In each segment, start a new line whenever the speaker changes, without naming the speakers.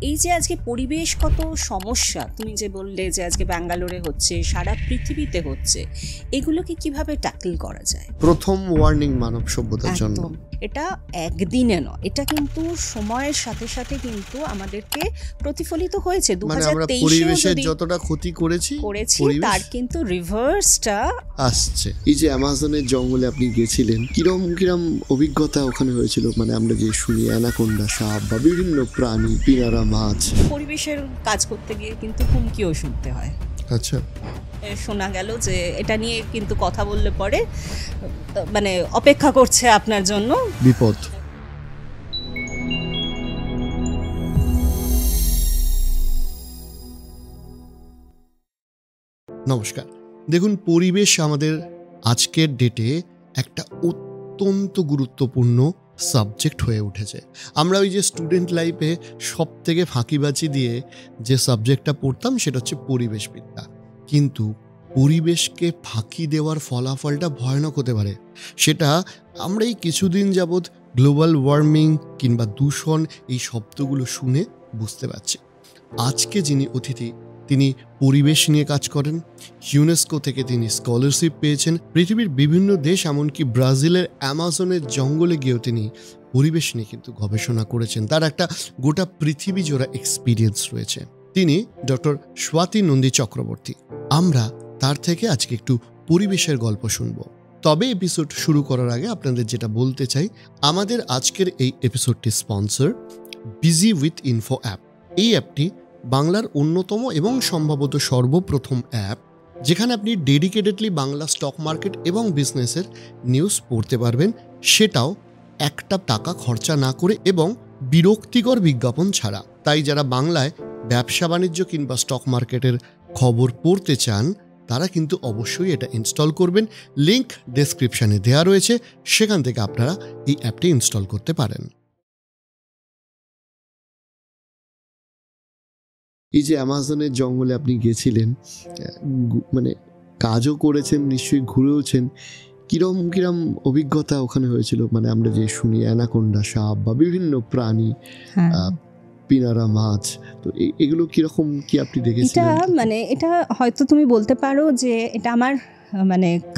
এই যে আজকে পরিবেশগত সমস্যা তুমি যে বললে যে আজকে ব্যাঙ্গালোরে হচ্ছে, সারা পৃথিবীতে হচ্ছে, এগুলোকে কিভাবে ট্যাকল করা যায়?
প্রথম ওয়ার্নিং মানব সভ্যতার জন্য।
এটা একদিনে নয়, এটা কিন্তু সময়ের সাথে সাথে কিন্তু আমাদেরকে প্রতিফলিত হয়েছে।
2023 পরিবেশের যতটা ক্ষতি করেছি
তার কিন্তু রিভার্সটা আসছে।
এই যে অ্যামাজনের জঙ্গলে আপনি গেছিলেন, কিরম অভিজ্ঞতা ওখানে হয়েছিল? মানে আমরা যে শুনি অ্যানাকোন্ডা সাপ বা বিভিন্ন প্রাণী, পিনারা মাছ।
পরিবেশের কাজ করতে গিয়ে কিন্তু হুমকিও শুনতে হয়।
আচ্ছা,
শোনা গেল যে এটা নিয়ে কিন্তু কথা বললে পরে মানে অপেক্ষা করছে আপনার জন্য
বিপদ। নমস্কার। দেখুন, পরিবেশ আমাদের আজকের ডেটে একটা অত্যন্ত গুরুত্বপূর্ণ সাবজেক্ট হয়ে উঠেছে। আমরা ওই যে স্টুডেন্ট লাইফে সব থেকে ফাঁকিবাজি দিয়ে যে সাবজেক্টটা পড়তাম সেটা হচ্ছে পরিবেশবিদ্যা, কিন্তু পরিবেশকে ফাঁকি দেওয়ার ফলাফলটা ভয়ানক হতে পারে। সেটা আমরা এই কিছুদিন যাবৎ গ্লোবাল ওয়ার্মিং কিংবা দূষণ এই শব্দগুলো শুনে বুঝতে পারছি। আজকে যিনি অতিথি, তিনি পরিবেশ নিয়ে কাজ করেন। ইউনেস্কো থেকে তিনি স্কলারশিপ পেয়েছেন। পৃথিবীর বিভিন্ন দেশ, এমনকি ব্রাজিলের অ্যামাজনের জঙ্গলে গিয়েও তিনি পরিবেশ নিয়ে কিন্তু গবেষণা করেছেন। তার একটা গোটা পৃথিবী জোড়া এক্সপিরিয়েন্স রয়েছে। তিনি ডক্টর স্বাতী নন্দী চক্রবর্তী। আমরা তার থেকে আজকে একটু পরিবেশের গল্প শুনব। তবে এপিসোড শুরু করার আগে আপনাদের যেটা বলতে চাই, আমাদের আজকের এই এপিসোডটি sponsor BG with info app. এই অ্যাপটি বাংলার অন্যতম এবং সম্ভবত সর্বপ্রথম অ্যাপ, যেখানে আপনি ডেডিকেটেডলি বাংলা স্টক মার্কেট এবং বিজনেসের নিউজ পড়তে পারবেন, সেটাও একটা টাকা খরচা না করে এবং বিরক্তিকর বিজ্ঞাপন ছাড়া। তাই যারা বাংলায় ব্যবসা বাণিজ্য কিংবা স্টক মার্কেটের খবর পড়তে চান, তারা কিন্তু অবশ্যই এটা ইনস্টল করবেন। লিংক ডেসক্রিপশনে দেওয়া রয়েছে, সেখান থেকে আপনারা এই অ্যাপটি ইনস্টল করতে পারেন। এই যে অ্যামাজনের জঙ্গলে আপনি গেছিলেন, মানে কাজও করেছেন, নিশ্চয়ই ঘুরেওছেন, কিরম অভিজ্ঞতা ওখানে হয়েছিল? মানে আমরা যে শুনি অ্যানাকোন্ডা সাপ বা বিভিন্ন প্রাণী, পিনারা মাছ, তো এগুলো কিরকম কি আপনি দেখেছিলেন?
এটা হয়তো তুমি বলতে পারো যে এটা আমার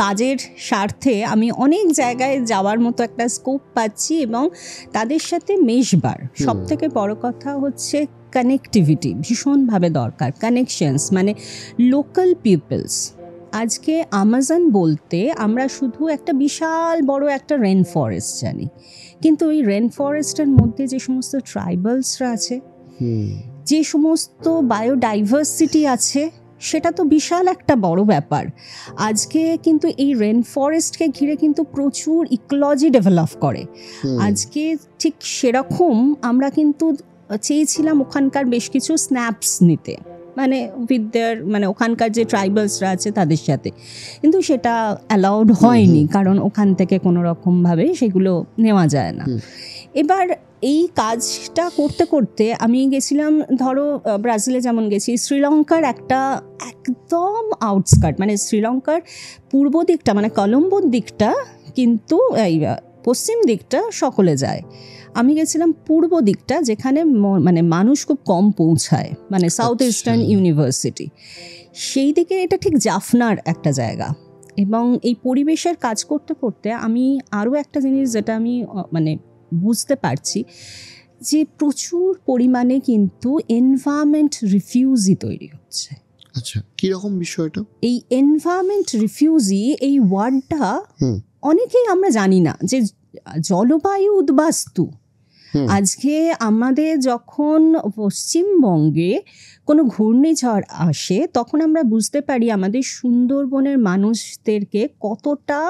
কাজের স্বার্থে আমি অনেক জায়গায় যাওয়ার মতো একটা স্কোপ পাচ্ছি এবং তাদের সাথে মেশবার। সব থেকে বড় কথা হচ্ছে কানেক্টিভিটি ভীষণভাবে দরকার। কানেকশনস মানে লোকাল পিপলস। আজকে আমাজন বলতে আমরা শুধু একটা বিশাল বড় একটা রেন ফরেস্ট জানি, কিন্তু ওই রেন ফরেস্টের মধ্যে যে সমস্ত ট্রাইবালসরা আছে, যে সমস্ত বায়োডাইভার্সিটি আছে, সেটা তো বিশাল একটা বড় ব্যাপার। আজকে কিন্তু এই রেন ফরেস্টকে ঘিরে কিন্তু প্রচুর ইকোলজি ডেভেলপ করে। আজকে ঠিক সেরকম আমরা কিন্তু চেয়েছিলাম ওখানকার বেশ কিছু স্ন্যাপস নিতে, উইথ দেয়ার ওখানকার যে ট্রাইবালসরা আছে তাদের সাথে, কিন্তু সেটা অ্যালাউড হয়নি, কারণ ওখান থেকে কোনো রকমভাবে সেগুলো নেওয়া যায় না। এবার এই কাজটা করতে করতে আমি গেছিলাম, ধরো ব্রাজিলে যেমন গেছি, শ্রীলঙ্কার একটা একদম আউটস্কার্ট, শ্রীলঙ্কার পূর্ব দিকটা কলম্বোর দিকটা, কিন্তু এই পশ্চিম দিকটা সকলে যায়। আমি গেছিলাম পূর্ব দিকটা, যেখানে মানুষ খুব কম পৌঁছায়, সাউথ ইস্টার্ন ইউনিভার্সিটি সেই দিকে। এটা ঠিক জাফনার একটা জায়গা। এবং এই পরিবেশের কাজ করতে করতে আমি আরও একটা জিনিস যেটা আমি বুঝতে পারছি, যে প্রচুর পরিমাণে কিন্তু এনভায়রনমেন্ট রিফিউজি তৈরি হচ্ছে।
আচ্ছা, কিরকম বিষয়টা?
এই এনভায়রনমেন্ট রিফিউজি, এই ওয়ার্ডটা অনেকেই আমরা জানি না, যে জলবায়ু উদ্বাস্তু। আজকে আমাদের যখন পশ্চিমবঙ্গে কোনো ঘূর্ণিঝড় আসে, তখন আমরা বুঝতে পারি আমাদের সুন্দরবনের মানুষদেরকে কতটা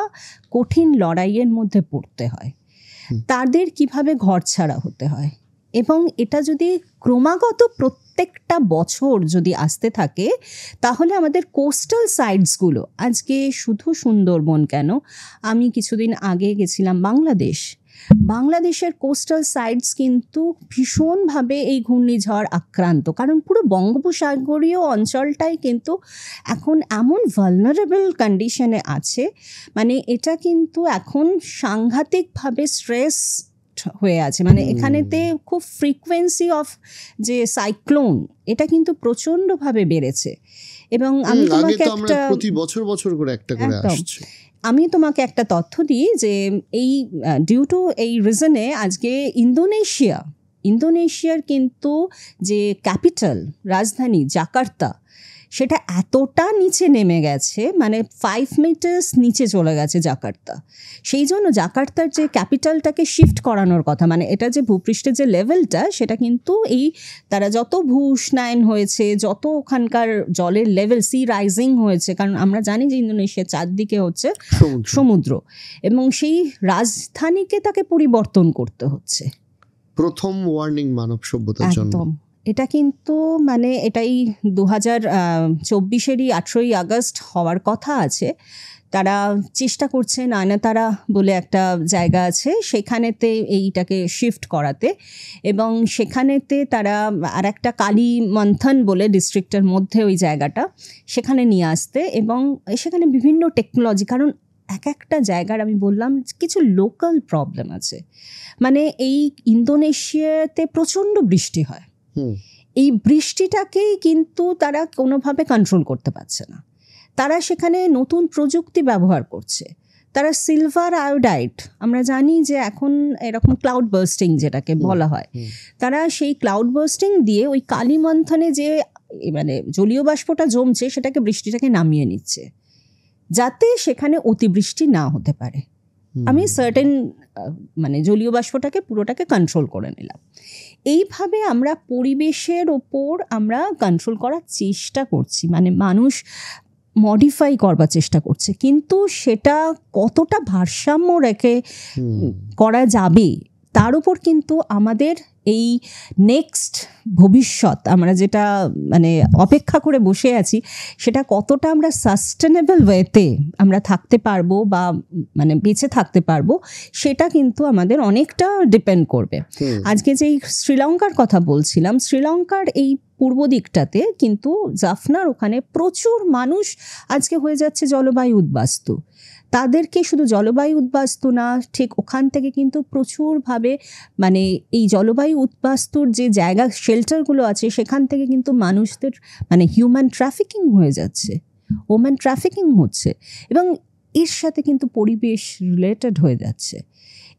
কঠিন লড়াইয়ের মধ্যে পড়তে হয়, তাদের কিভাবে ঘরছাড়া হতে হয়। এবং এটা যদি ক্রমাগত প্রত্যেকটা বছর যদি আসতে থাকে, তাহলে আমাদের কোস্টাল সাইডসগুলো, আজকে শুধু সুন্দরবন কেন, আমি কিছুদিন আগে গেছিলাম বাংলাদেশের কোস্টাল সাইডস কিন্তু ভীষণভাবে এই ঘূর্ণিঝড় আক্রান্ত, কারণ পুরো বঙ্গোপসাগরীয় অঞ্চলটাই কিন্তু এখন এমন ভালনারেবল কন্ডিশনে আছে, এটা কিন্তু এখন সাংঘাতিকভাবে স্ট্রেস হয়ে আছে, মানে এখানেতে খুব ফ্রিকোয়েন্সি অফ যে সাইক্লোন এটা কিন্তু প্রচণ্ডভাবে বেড়েছে। এবং আমি তোমাকে একটা
প্রতি বছর করে একটা করে আসছে,
আমি তোমাকে একটা তথ্য দিই যে এই ডিউ টু এই রিজনে আজকে ইন্দোনেশিয়ার কিন্তু যে ক্যাপিটাল রাজধানী জাকার্তা সেটা এতটা নিচে নেমে গেছে, মানে 5 মিটার্স নিচে চলে গেছে জাকার্তা। সেই জন্য জাকার্তার যে ক্যাপিটালটাকে শিফট করানোর কথা, মানে এটা যে ভূপৃষ্ঠের যে লেভেলটা সেটা কিন্তু এই তারা যত ভূস্নায়ন হয়েছে, যত ওখানকার জলের লেভেল সি রাইজিং হয়েছে, কারণ আমরা জানি যে ইন্দোনেশিয়ার চারদিকে হচ্ছে সমুদ্র, এবং সেই রাজধানীকে তাকে পরিবর্তন করতে হচ্ছে।
প্রথম ওয়ার্নিং মানব সভ্যতার জন্য।
একদম, এটা কিন্তু মানে এটাই 2024-এরই 18ই আগস্ট হওয়ার কথা আছে। তারা চেষ্টা করছে, নয়নাতারা বলে একটা জায়গা আছে সেখানেতে এইটাকে শিফট করাতে, এবং সেখানেতে তারা আর একটা কালীমন্থন বলে ডিস্ট্রিক্টের মধ্যে ওই জায়গাটা সেখানে নিয়ে আসতে, এবং সেখানে বিভিন্ন টেকনোলজি, কারণ এক একটা জায়গার আমি বললাম কিছু লোকাল প্রবলেম আছে। মানে এই ইন্দোনেশিয়াতে প্রচণ্ড বৃষ্টি হয়, এই বৃষ্টিটাকেই কিন্তু তারা কোনোভাবে কন্ট্রোল করতে পারছে না। তারা সেখানে নতুন প্রযুক্তি ব্যবহার করছে, তারা সিলভার আয়োডাইড, আমরা জানি যে এখন এরকম ক্লাউড বার্স্টিং যেটাকে বলা হয়, তারা সেই ক্লাউড বার্স্টিং দিয়ে ওই কালীমন্থনে যে মানে জলীয় বাষ্পটা জমছে সেটাকে বৃষ্টিটাকে নামিয়ে নিচ্ছে, যাতে সেখানে অতিবৃষ্টি না হতে পারে। আমি সার্টেন মানে জলীয় বাষ্পটাকে পুরোটাকে কন্ট্রোল করে নিলাম। এইভাবে আমরা পরিবেশের ওপর আমরা কন্ট্রোল করার চেষ্টা করছি, মানে মানুষ মডিফাই করবার চেষ্টা করছে, কিন্তু সেটা কতটা ভারসাম্য রেখে করা যাবে তার উপর কিন্তু আমাদের এই নেক্সট ভবিষ্যৎ আমরা যেটা মানে অপেক্ষা করে বসে আছি সেটা কতটা আমরা সাস্টেনেবল ওয়েতে আমরা থাকতে পারবো বা মানে বেঁচে থাকতে পারবো, সেটা কিন্তু আমাদের অনেকটা ডিপেন্ড করবে। আজকে যেই শ্রীলঙ্কার কথা বলছিলাম, শ্রীলঙ্কার এই পূর্ব দিকটাতে কিন্তু জাফনার ওখানে প্রচুর মানুষ আজকে হয়ে যাচ্ছে জলবায়ু উদ্বাস্তু। তাদেরকে শুধু জলবায়ু উদ্বাস্তু না, ঠিক ওখান থেকে কিন্তু প্রচুরভাবে মানে এই জলবায়ু উদ্বাস্তুর যে জায়গা শেল্টারগুলো আছে সেখান থেকে কিন্তু মানুষদের মানে হিউম্যান ট্রাফিকিং হয়ে যাচ্ছে, ওম্যান ট্রাফিকিং হচ্ছে, এবং এর সাথে কিন্তু পরিবেশ রিলেটেড হয়ে যাচ্ছে।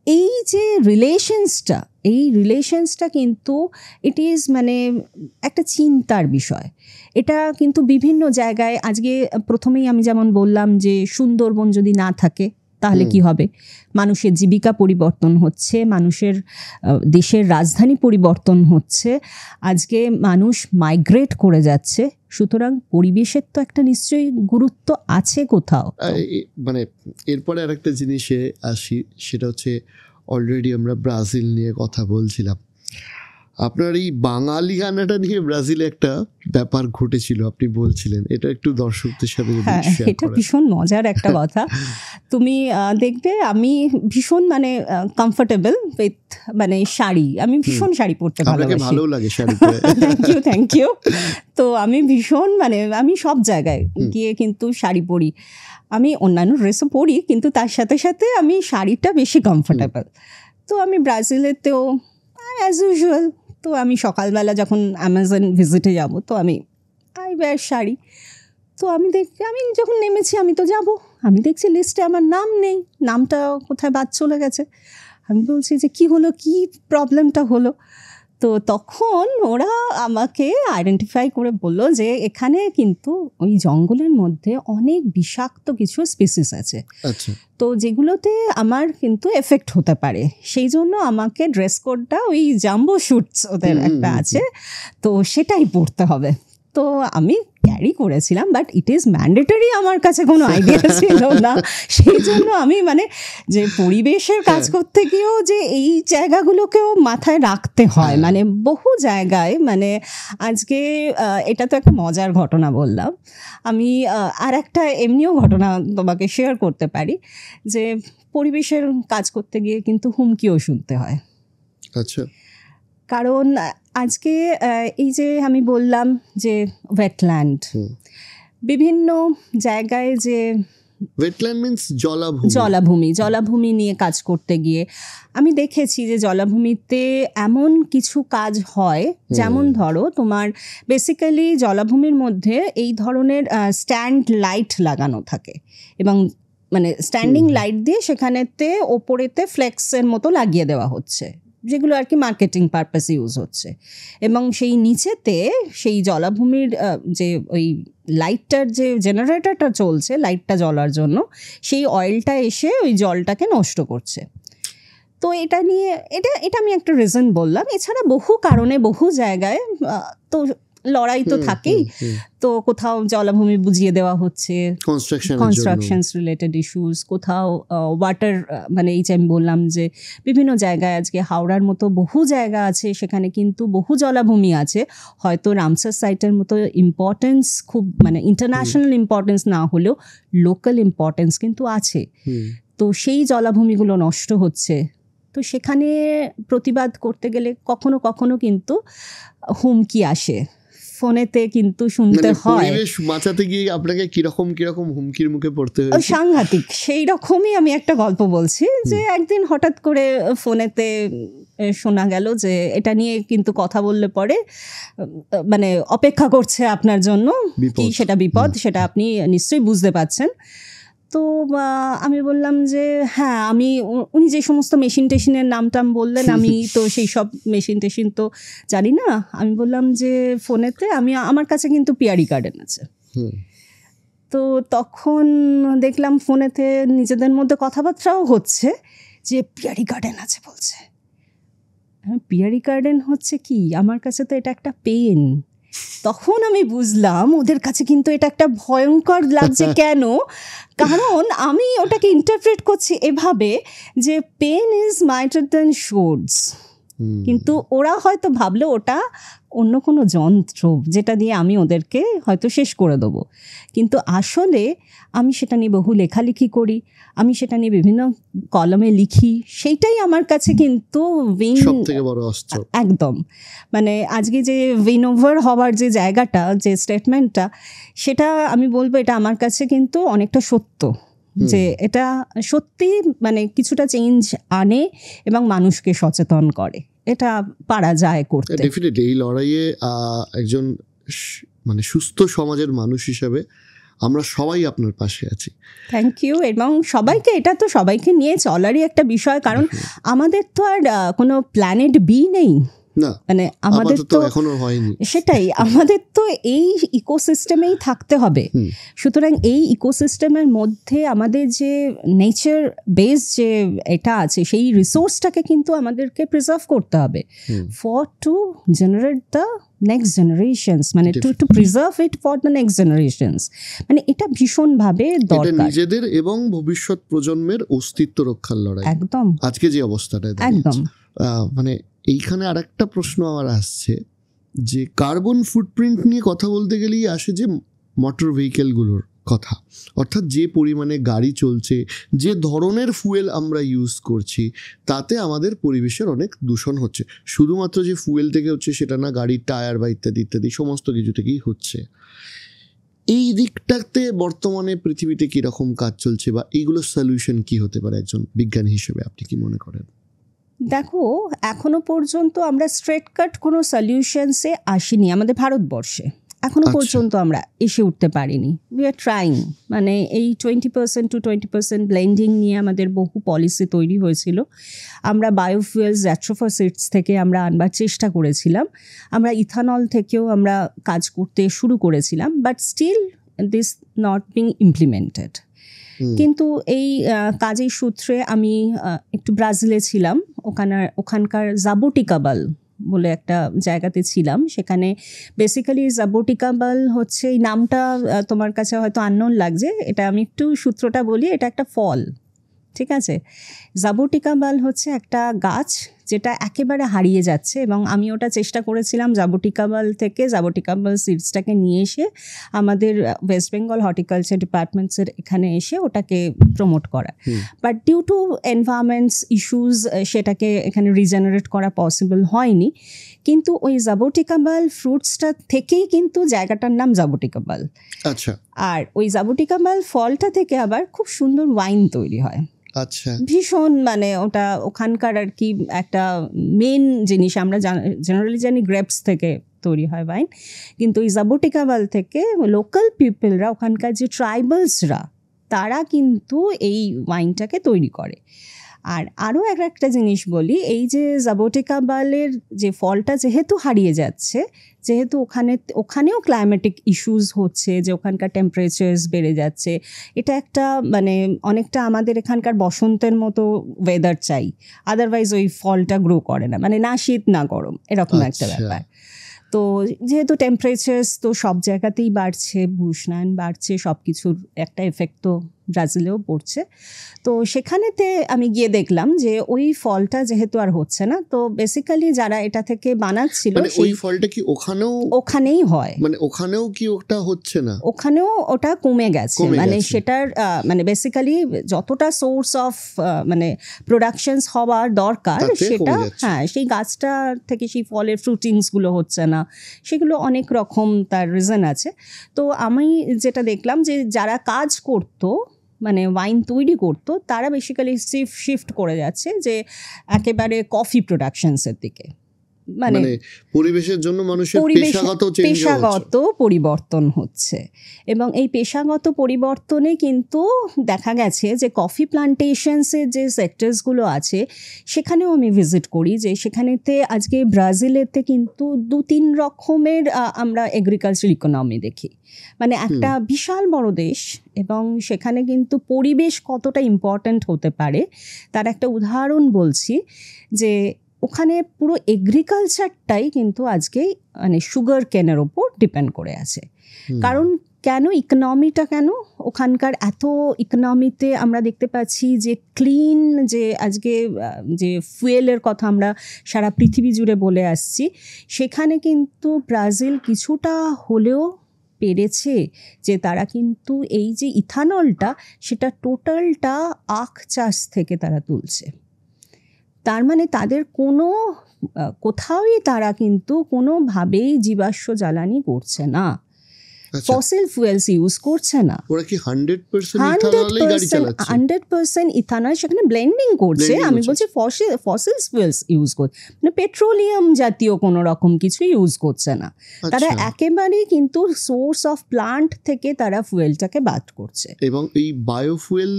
এই যে রিলেশনসটা কিন্তু ইট ইজ মানে একটা চিন্তার বিষয়। এটা কিন্তু বিভিন্ন জায়গায় আজকে প্রথমেই আমি যেমন বললাম যে সুন্দরবন যদি না থাকে তাহলে কি হবে, মানুষের জীবিকা পরিবর্তন হচ্ছে, মানুষের দেশের রাজধানী পরিবর্তন হচ্ছে, আজকে মানুষ মাইগ্রেট করে যাচ্ছে, সুতরাং পরিবেশের তো একটা নিশ্চয়ই গুরুত্ব আছে কোথাও।
মানে এরপরে আরেকটা জিনিসে আসি, সেটা হচ্ছে অলরেডি আমরা ব্রাজিল নিয়ে কথা বলছিলাম, আপনার এই বাঙালিয়ানাটা নিয়ে ব্রাজিলে একটা ব্যাপার ঘটেছিল, আপনি বলছিলেন, এটা একটু দর্শকদের সাথে
এটা ভীষণ মজার একটা কথা। তুমি দেখবে আমি ভীষণ মানে কমফোর্টেবল উইথ মানে শাড়ি, আমি ভীষণ শাড়ি পরতে ভালোবাসি,
ভালো লাগে শাড়ি পরে।
Thank you. তো আমি ভীষণ মানে আমি সব জায়গায় গিয়ে কিন্তু শাড়ি পরি, আমি অন্যান্য ড্রেসও পরি কিন্তু তার সাথে সাথে আমি শাড়িটা বেশি কমফোর্টেবল। তো আমি ব্রাজিলেতেও অ্যাজ ইউজুয়াল, তো আমি সকালবেলা যখন অ্যামাজন ভিজিটে যাব তো আমি ওয়্যার শাড়ি। তো আমি যখন নেমেছি আমি তো যাব, আমি দেখছি লিস্টে আমার নাম নেই, নামটা কোথায় বাদ চলে গেছে। আমি বলছি যে কি হলো, কি প্রবলেমটা হলো। তো তখন ওরা আমাকে আইডেন্টিফাই করে বললো যে এখানে কিন্তু ওই জঙ্গলের মধ্যে অনেক বিষাক্ত কিছু স্পিসিস আছে, তো যেগুলোতে আমার কিন্তু এফেক্ট হতে পারে, সেই জন্য আমাকে ড্রেস কোডটা ওই জাম্বো শুটস ওদের একটা আছে, তো সেটাই পরতে হবে। তো আমি ক্যারি করেছিলাম, বাট ইট ইজ ম্যান্ডেটরি, আমার কাছে কোনো আইডিয়া ছিল না। সেই জন্য আমি মানে যে পরিবেশের কাজ করতে গিয়েও যে এই জায়গাগুলোকেও মাথায় রাখতে হয়, মানে বহু জায়গায় মানে আজকে এটা তো একটা মজার ঘটনা বললাম, আমি আর একটা এমনিও ঘটনা তোমাকে শেয়ার করতে পারি যে পরিবেশের কাজ করতে গিয়ে কিন্তু হুমকিও শুনতে হয়।
আচ্ছা,
কারণ আজকে এই যে আমি বললাম যে ওয়েটল্যান্ড, বিভিন্ন জায়গায় যে
ওয়েটল্যান্ড মিন্স জলাভূমি।
জলাভূমি নিয়ে কাজ করতে গিয়ে আমি দেখেছি যে জলাভূমিতে এমন কিছু কাজ হয়, যেমন ধরো তোমার বেসিক্যালি জলাভূমির মধ্যে এই ধরনের স্ট্যান্ড লাইট লাগানো থাকে, এবং মানে স্ট্যান্ডিং লাইট দিয়ে সেখানেতে ওপরেতে ফ্লেক্সের মতো লাগিয়ে দেওয়া হচ্ছে, যেগুলো আর কি মার্কেটিং পারপাসে ইউজ হচ্ছে। এবং সেই নিচেতে সেই জলাভূমির যে ওই লাইটটার যে জেনারেটরটা চলছে লাইটটা জ্বলার জন্য, সেই অয়েলটা এসে ওই জলটাকে নষ্ট করছে। তো এটা নিয়ে এটা আমি একটা রিজন বললাম। এছাড়া বহু কারণে বহু জায়গায় তো লড়াই তো থাকেই। তো কোথাও জলাভূমি বুঝিয়ে দেওয়া হচ্ছে, কনস্ট্রাকশনস রিলেটেড ইস্যুস, কোথাও ওয়াটার মানে এই যে আমি বললাম যে বিভিন্ন জায়গায় আজকে হাওড়ার মতো বহু জায়গা আছে, সেখানে কিন্তু বহু জলাভূমি আছে, হয়তো রামসার সাইটের মতো ইম্পর্টেন্স খুব মানে ইন্টারন্যাশনাল ইম্পর্টেন্স না হলেও লোকাল ইম্পর্টেন্স কিন্তু আছে। তো সেই জলাভূমিগুলো নষ্ট হচ্ছে। তো সেখানে প্রতিবাদ করতে গেলে কখনো কখনো কিন্তু হুমকি আসে, ফোনেতে কিন্তু শুনতে হয়।
পরিবেশ বাঁচাতে গিয়ে আপনাকে কিরকম হুমকির মুখে পড়তে হয়েছে?
সাংঘাতিক। সেই রকমই আমি একটা গল্প বলছি যে একদিন হঠাৎ করে ফোনেতে শোনা গেল যে এটা নিয়ে কিন্তু কথা বললে পরে মানে অপেক্ষা করছে আপনার জন্য কি সেটা বিপদ, সেটা আপনি নিশ্চয়ই বুঝতে পারছেন। তো আমি বললাম যে হ্যাঁ, উনি যে সমস্ত মেশিন টেশিনের নাম বললেন, আমি তো সেই সব মেশিন টেশিন তো জানি না। আমি বললাম যে ফোনেতে আমার কাছে কিন্তু পিয়ারি গার্ডেন আছে। তো তখন দেখলাম ফোনেতে নিজেদের মধ্যে কথাবার্তাও হচ্ছে যে পিয়ারি গার্ডেন আছে বলছে। পিয়ারি গার্ডেন হচ্ছে কি, আমার কাছে তো এটা একটা পেন। তখন আমি বুঝলাম ওদের কাছে কিন্তু এটা একটা ভয়ঙ্কর লাগছে। কেন? কারণ আমি ওটাকে ইন্টারপ্রেট করছি এভাবে যে পেন ইজ মাইটার দ্যান শোর্ডস, কিন্তু ওরা হয়তো ভাবলো ওটা অন্য কোনো যন্ত্র যেটা দিয়ে আমি ওদেরকে হয়তো শেষ করে দেবো। কিন্তু আসলে আমি সেটা নিয়ে বহু লেখালেখি করি, আমি সেটা নিয়ে বিভিন্ন কলমে লিখি, সেইটাই আমার কাছে কিন্তু
সবথেকে বড় অস্ত্র।
একদম মানে আজকে যে উইন ওভার হওয়ার যে জায়গাটা, যে স্টেটমেন্টটা, সেটা আমি বলবো এটা আমার কাছে কিন্তু অনেকটা সত্য, যে এটা সত্যি মানে কিছুটা চেঞ্জ আনে এবং মানুষকে সচেতন করে। এটা পারা যায় করতে।
ডেফিনেটলি এই লড়াইয়ে একজন মানে সুস্থ সমাজের মানুষ হিসেবে আমরা সবাই আপনার পাশে আছি।
Thank you. এবং এটা তো সবাইকে নিয়ে চলারই একটা বিষয়, কারণ আমাদের তো আর কোনো প্ল্যানেট বি নেই
না,
মানে আমাদের তো
এখনো হয়নি।
সেটাই, আমাদের তো এই ইকোসিস্টেমেই থাকতে হবে। সুতরাং এই ইকোসিস্টেমের মধ্যে আমাদের যে নেচার বেস যে এটা আছে, সেই রিসোর্সটাকে কিন্তু আমাদেরকে প্রিজার্ভ করতে হবে for to generate the next generations, মানে to preserve it for the next generations. মানে এটা ভীষণভাবে দরকার,
নিজেদের এবং ভবিষ্যৎ প্রজন্মের অস্তিত্ব রক্ষার লড়াই।
একদম
আজকে যে অবস্থাটা
একদম
মানে এইখানে আর একটা প্রশ্ন আমার আসছে যে কার্বন ফুটপ্রিন্ট নিয়ে কথা বলতে গেলেই আসে যে মোটর ভেহিকেলগুলোর কথা, অর্থাৎ যে পরিমাণে গাড়ি চলছে, যে ধরনের ফুয়েল আমরা ইউজ করছি, তাতে আমাদের পরিবেশের অনেক দূষণ হচ্ছে। শুধুমাত্র যে ফুয়েল থেকে হচ্ছে সেটা না, গাড়ির টায়ার বা ইত্যাদি ইত্যাদি সমস্ত কিছু থেকেই হচ্ছে। এই দিকটাতে বর্তমানে পৃথিবীতে কীরকম কাজ চলছে বা এইগুলোর সলিউশন কি হতে পারে একজন বিজ্ঞানী হিসেবে আপনি কি মনে করেন?
দেখো, এখনো পর্যন্ত আমরা স্ট্রেট কাট কোনো সলিউশনসে আসিনি আমাদের ভারতবর্ষে। এখনো পর্যন্ত আমরা এসে উঠতে পারিনি। We are trying. মানে এই 20% to 20% ব্লেন্ডিং নিয়ে আমাদের বহু পলিসি তৈরি হয়েছিল। আমরা বায়োফুয়েলস রেট্রোফাসিটস থেকে আমরা আনবার চেষ্টা করেছিলাম, আমরা ইথানল থেকেও আমরা কাজ করতে শুরু করেছিলাম, but still this not being implemented. কিন্তু এই কাজের সূত্রে আমি একটু ব্রাজিলে ছিলাম, ওখানকার জাবোটিকাবাল বলে একটা জায়গাতে ছিলাম। সেখানে বেসিক্যালি জাবোটিকাবাল হচ্ছে, এই নামটা তোমার কাছে হয়তো আননোন লাগছে, এটা আমি একটু সূত্রটা বলি। এটা একটা ফল, ঠিক আছে? জাবোটিকাবাল হচ্ছে একটা গাছ যেটা একেবারে হারিয়ে যাচ্ছে, এবং আমি ওটা চেষ্টা করেছিলাম জাবটিকাবাল থেকে জাবটিকাবাল সিডসটাকে নিয়ে এসে আমাদের ওয়েস্ট বেঙ্গল হর্টিকালচার ডিপার্টমেন্টসের এখানে এসে ওটাকে প্রমোট করা, but due to environments issues সেটাকে এখানে রিজেনারেট করা পসিবল হয়নি। কিন্তু ওই জাবটিকাবাল ফ্রুটসটা থেকেই কিন্তু জায়গাটার নাম জাবটিকাবাল।
আচ্ছা।
আর ওই জাবটিকাবাল ফলটা থেকে আবার খুব সুন্দর ওয়াইন তৈরি হয়।
আচ্ছা।
ভীষণ মানে ওটা ওখানকার আর কি একটা মেন জিনিস। আমরা জেনারেলি জানি গ্রেপস থেকে তৈরি হয় ওয়াইন, কিন্তু ওই জাবটিকাবাল থেকে লোকাল পিপলরা, ওখানকার যে ট্রাইবালসরা, তারা কিন্তু এই ওয়াইনটাকে তৈরি করে। আর আরও একটা জিনিস বলি, এই যে জাবটিকাবালের যে ফলটা যেহেতু হারিয়ে যাচ্ছে, যেহেতু ওখানেও ক্লাইমেটিক ইস্যুস হচ্ছে, যে ওখানকার টেম্পারেচার্স বেড়ে যাচ্ছে, এটা একটা মানে অনেকটা আমাদের এখানকার বসন্তের মতো ওয়েদার চাই, আদারওয়াইজ ওই ফলটা গ্রো করে না, মানে না শীত না গরম, এরকম একটা ব্যাপার। তো যেহেতু টেম্পারেচার্স তো সব জায়গাতেই বাড়ছে, ভূষ্ণায়ন বাড়ছে, সব কিছুর একটা এফেক্ট তো ব্রাজিলেও পড়ছে। তো সেখানেতে আমি গিয়ে দেখলাম যে ওই ফলটা যেহেতু আর হচ্ছে না, তো বেসিক্যালি যারা এটা থেকে বানাচ্ছিল,
মানে ওই ফলটা কি
ওখানেই হয়,
মানে ওখানেও কি ওটা হচ্ছে না?
ওখানেও ওটা কমে গেছে, মানে সেটার মানে বেসিক্যালি যতটা সোর্স অফ মানে প্রোডাকশনস হওয়ার দরকার সেটা, হ্যাঁ, সেই গাছটা থেকে সেই ফলের ফ্রুটিংসগুলো হচ্ছে না, সেগুলো অনেক রকম তার রিজন আছে। তো আমি যেটা দেখলাম যে যারা কাজ করতো, মানে ওয়াইন তৈরি করতো, তারা বেসিক্যালি শিফট করে যাচ্ছে যে একেবারে কফি প্রোডাকশনসের দিকে, মানে
পরিবেশের জন্য মানুষের পেশাগত
পরিবর্তন হচ্ছে। এবং এই পেশাগত পরিবর্তনে কিন্তু দেখা গেছে যে কফি প্লান্টেশনসের যে সেক্টরসগুলো আছে সেখানেও আমি ভিজিট করি, যে সেখানেতে আজকে ব্রাজিলেতে কিন্তু 2-3 রকমের আমরা এগ্রিকালচার ইকোনমি দেখি। মানে একটা বিশাল বড় দেশ, এবং সেখানে কিন্তু পরিবেশ কতটা ইম্পর্ট্যান্ট হতে পারে তার একটা উদাহরণ বলছি, যে ওখানে পুরো এগ্রিকালচারটাই কিন্তু আজকে মানে সুগার কেনের ওপর ডিপেন্ড করে আছে। কারণ কেন ইকোনমিটা, কেন ওখানকার এত ইকোনমিতে আমরা দেখতে পাচ্ছি যে ক্লিন, যে আজকে যে ফুয়েলের কথা আমরা সারা পৃথিবী জুড়ে বলে আসছি, সেখানে কিন্তু ব্রাজিল কিছুটা হলেও পেরেছে, যে তারা কিন্তু এই যে ইথানলটা, সেটা টোটালটা আখ চাষ থেকে তারা তুলছে। তার মানে তাদের কোথাওই তারা কিন্তু কোনোভাবেই জীবাশ্ম জ্বালানি করছে না, ফসিল ফুয়েলস ইউজ করছে না।
ওরা কি 100%
ইথানল সেখানে ব্লেন্ডিং করছে। আমি বলছি ফসিল ফুয়েলস ইউজ করছে, মানে পেট্রোলিয়াম জাতীয় কোনো রকম কিছু ইউজ করছে না। তারা একেবারেই কিন্তু সোর্স অফ প্লান্ট থেকে তারা ফুয়েলটাকে বাদ করছে,
এবং এই বায়োফুয়েল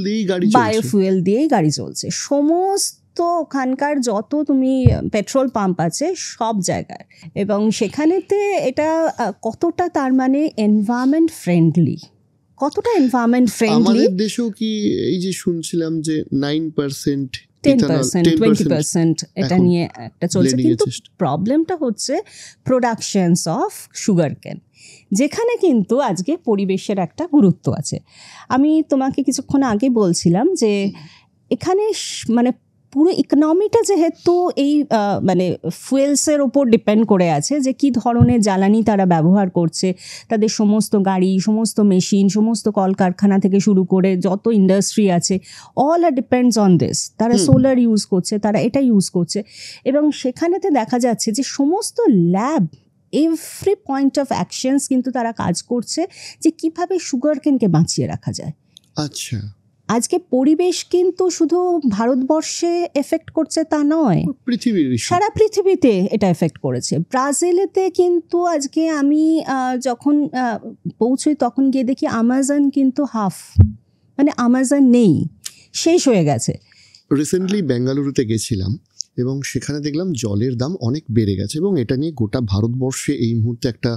দিয়েই গাড়ি চলছে। সমস্ত ওখানকার যত তুমি পেট্রোল পাম্প আছে সব জায়গায়, এবং সেখানেতে এটা কতটা তার মানে এনভায়রনমেন্ট ফ্রেন্ডলি, কতটা এনভায়রনমেন্ট ফ্রেন্ডলি।
আমাদের দেশেও কি এই যে শুনছিলাম যে 9%,
10%, 20% এটা নিয়ে একটা চলছে, কিন্তু প্রবলেমটা হচ্ছে প্রোডাকশনস অফ সুগার কেন, যেখানে কিন্তু আজকে পরিবেশের একটা গুরুত্ব আছে। আমি তোমাকে কিছুক্ষণ আগে বলছিলাম যে এখানে মানে পুরো ইকোনমিটা যেহেতু এই মানে ফুয়েলসের ওপর ডিপেন্ড করে আছে, যে কী ধরনের জ্বালানি তারা ব্যবহার করছে, তাদের সমস্ত গাড়ি, সমস্ত মেশিন, সমস্ত কলকারখানা থেকে শুরু করে যত ইন্ডাস্ট্রি আছে, all are depends on this. তারা সোলার ইউজ করছে, তারা এটা ইউজ করছে, এবং সেখানেতে দেখা যাচ্ছে যে সমস্ত lab, every point of actions কিন্তু তারা কাজ করছে যে কীভাবে সুগার কেনকে বাঁচিয়ে রাখা যায়।
আচ্ছা,
আজকে পরিবেশ কিন্তু শুধু ভারতবর্ষে এফেক্ট করছে তা নয়, সারা পৃথিবীতে এটা এফেক্ট করেছে। ব্রাজিলেতে কিন্তু আজকে আমি যখন পৌঁছই তখন গিয়ে দেখি আমাজন কিন্তু মানে আমাজন নেই, শেষ হয়ে গেছে।
রিসেন্টলি বেঙ্গালুরুতে গেছিলাম, এবং সেখানে দেখলাম জলের দাম অনেক বেড়ে গেছে, এবং এটা নিয়ে গোটা ভারতবর্ষে এই মুহূর্তে একটা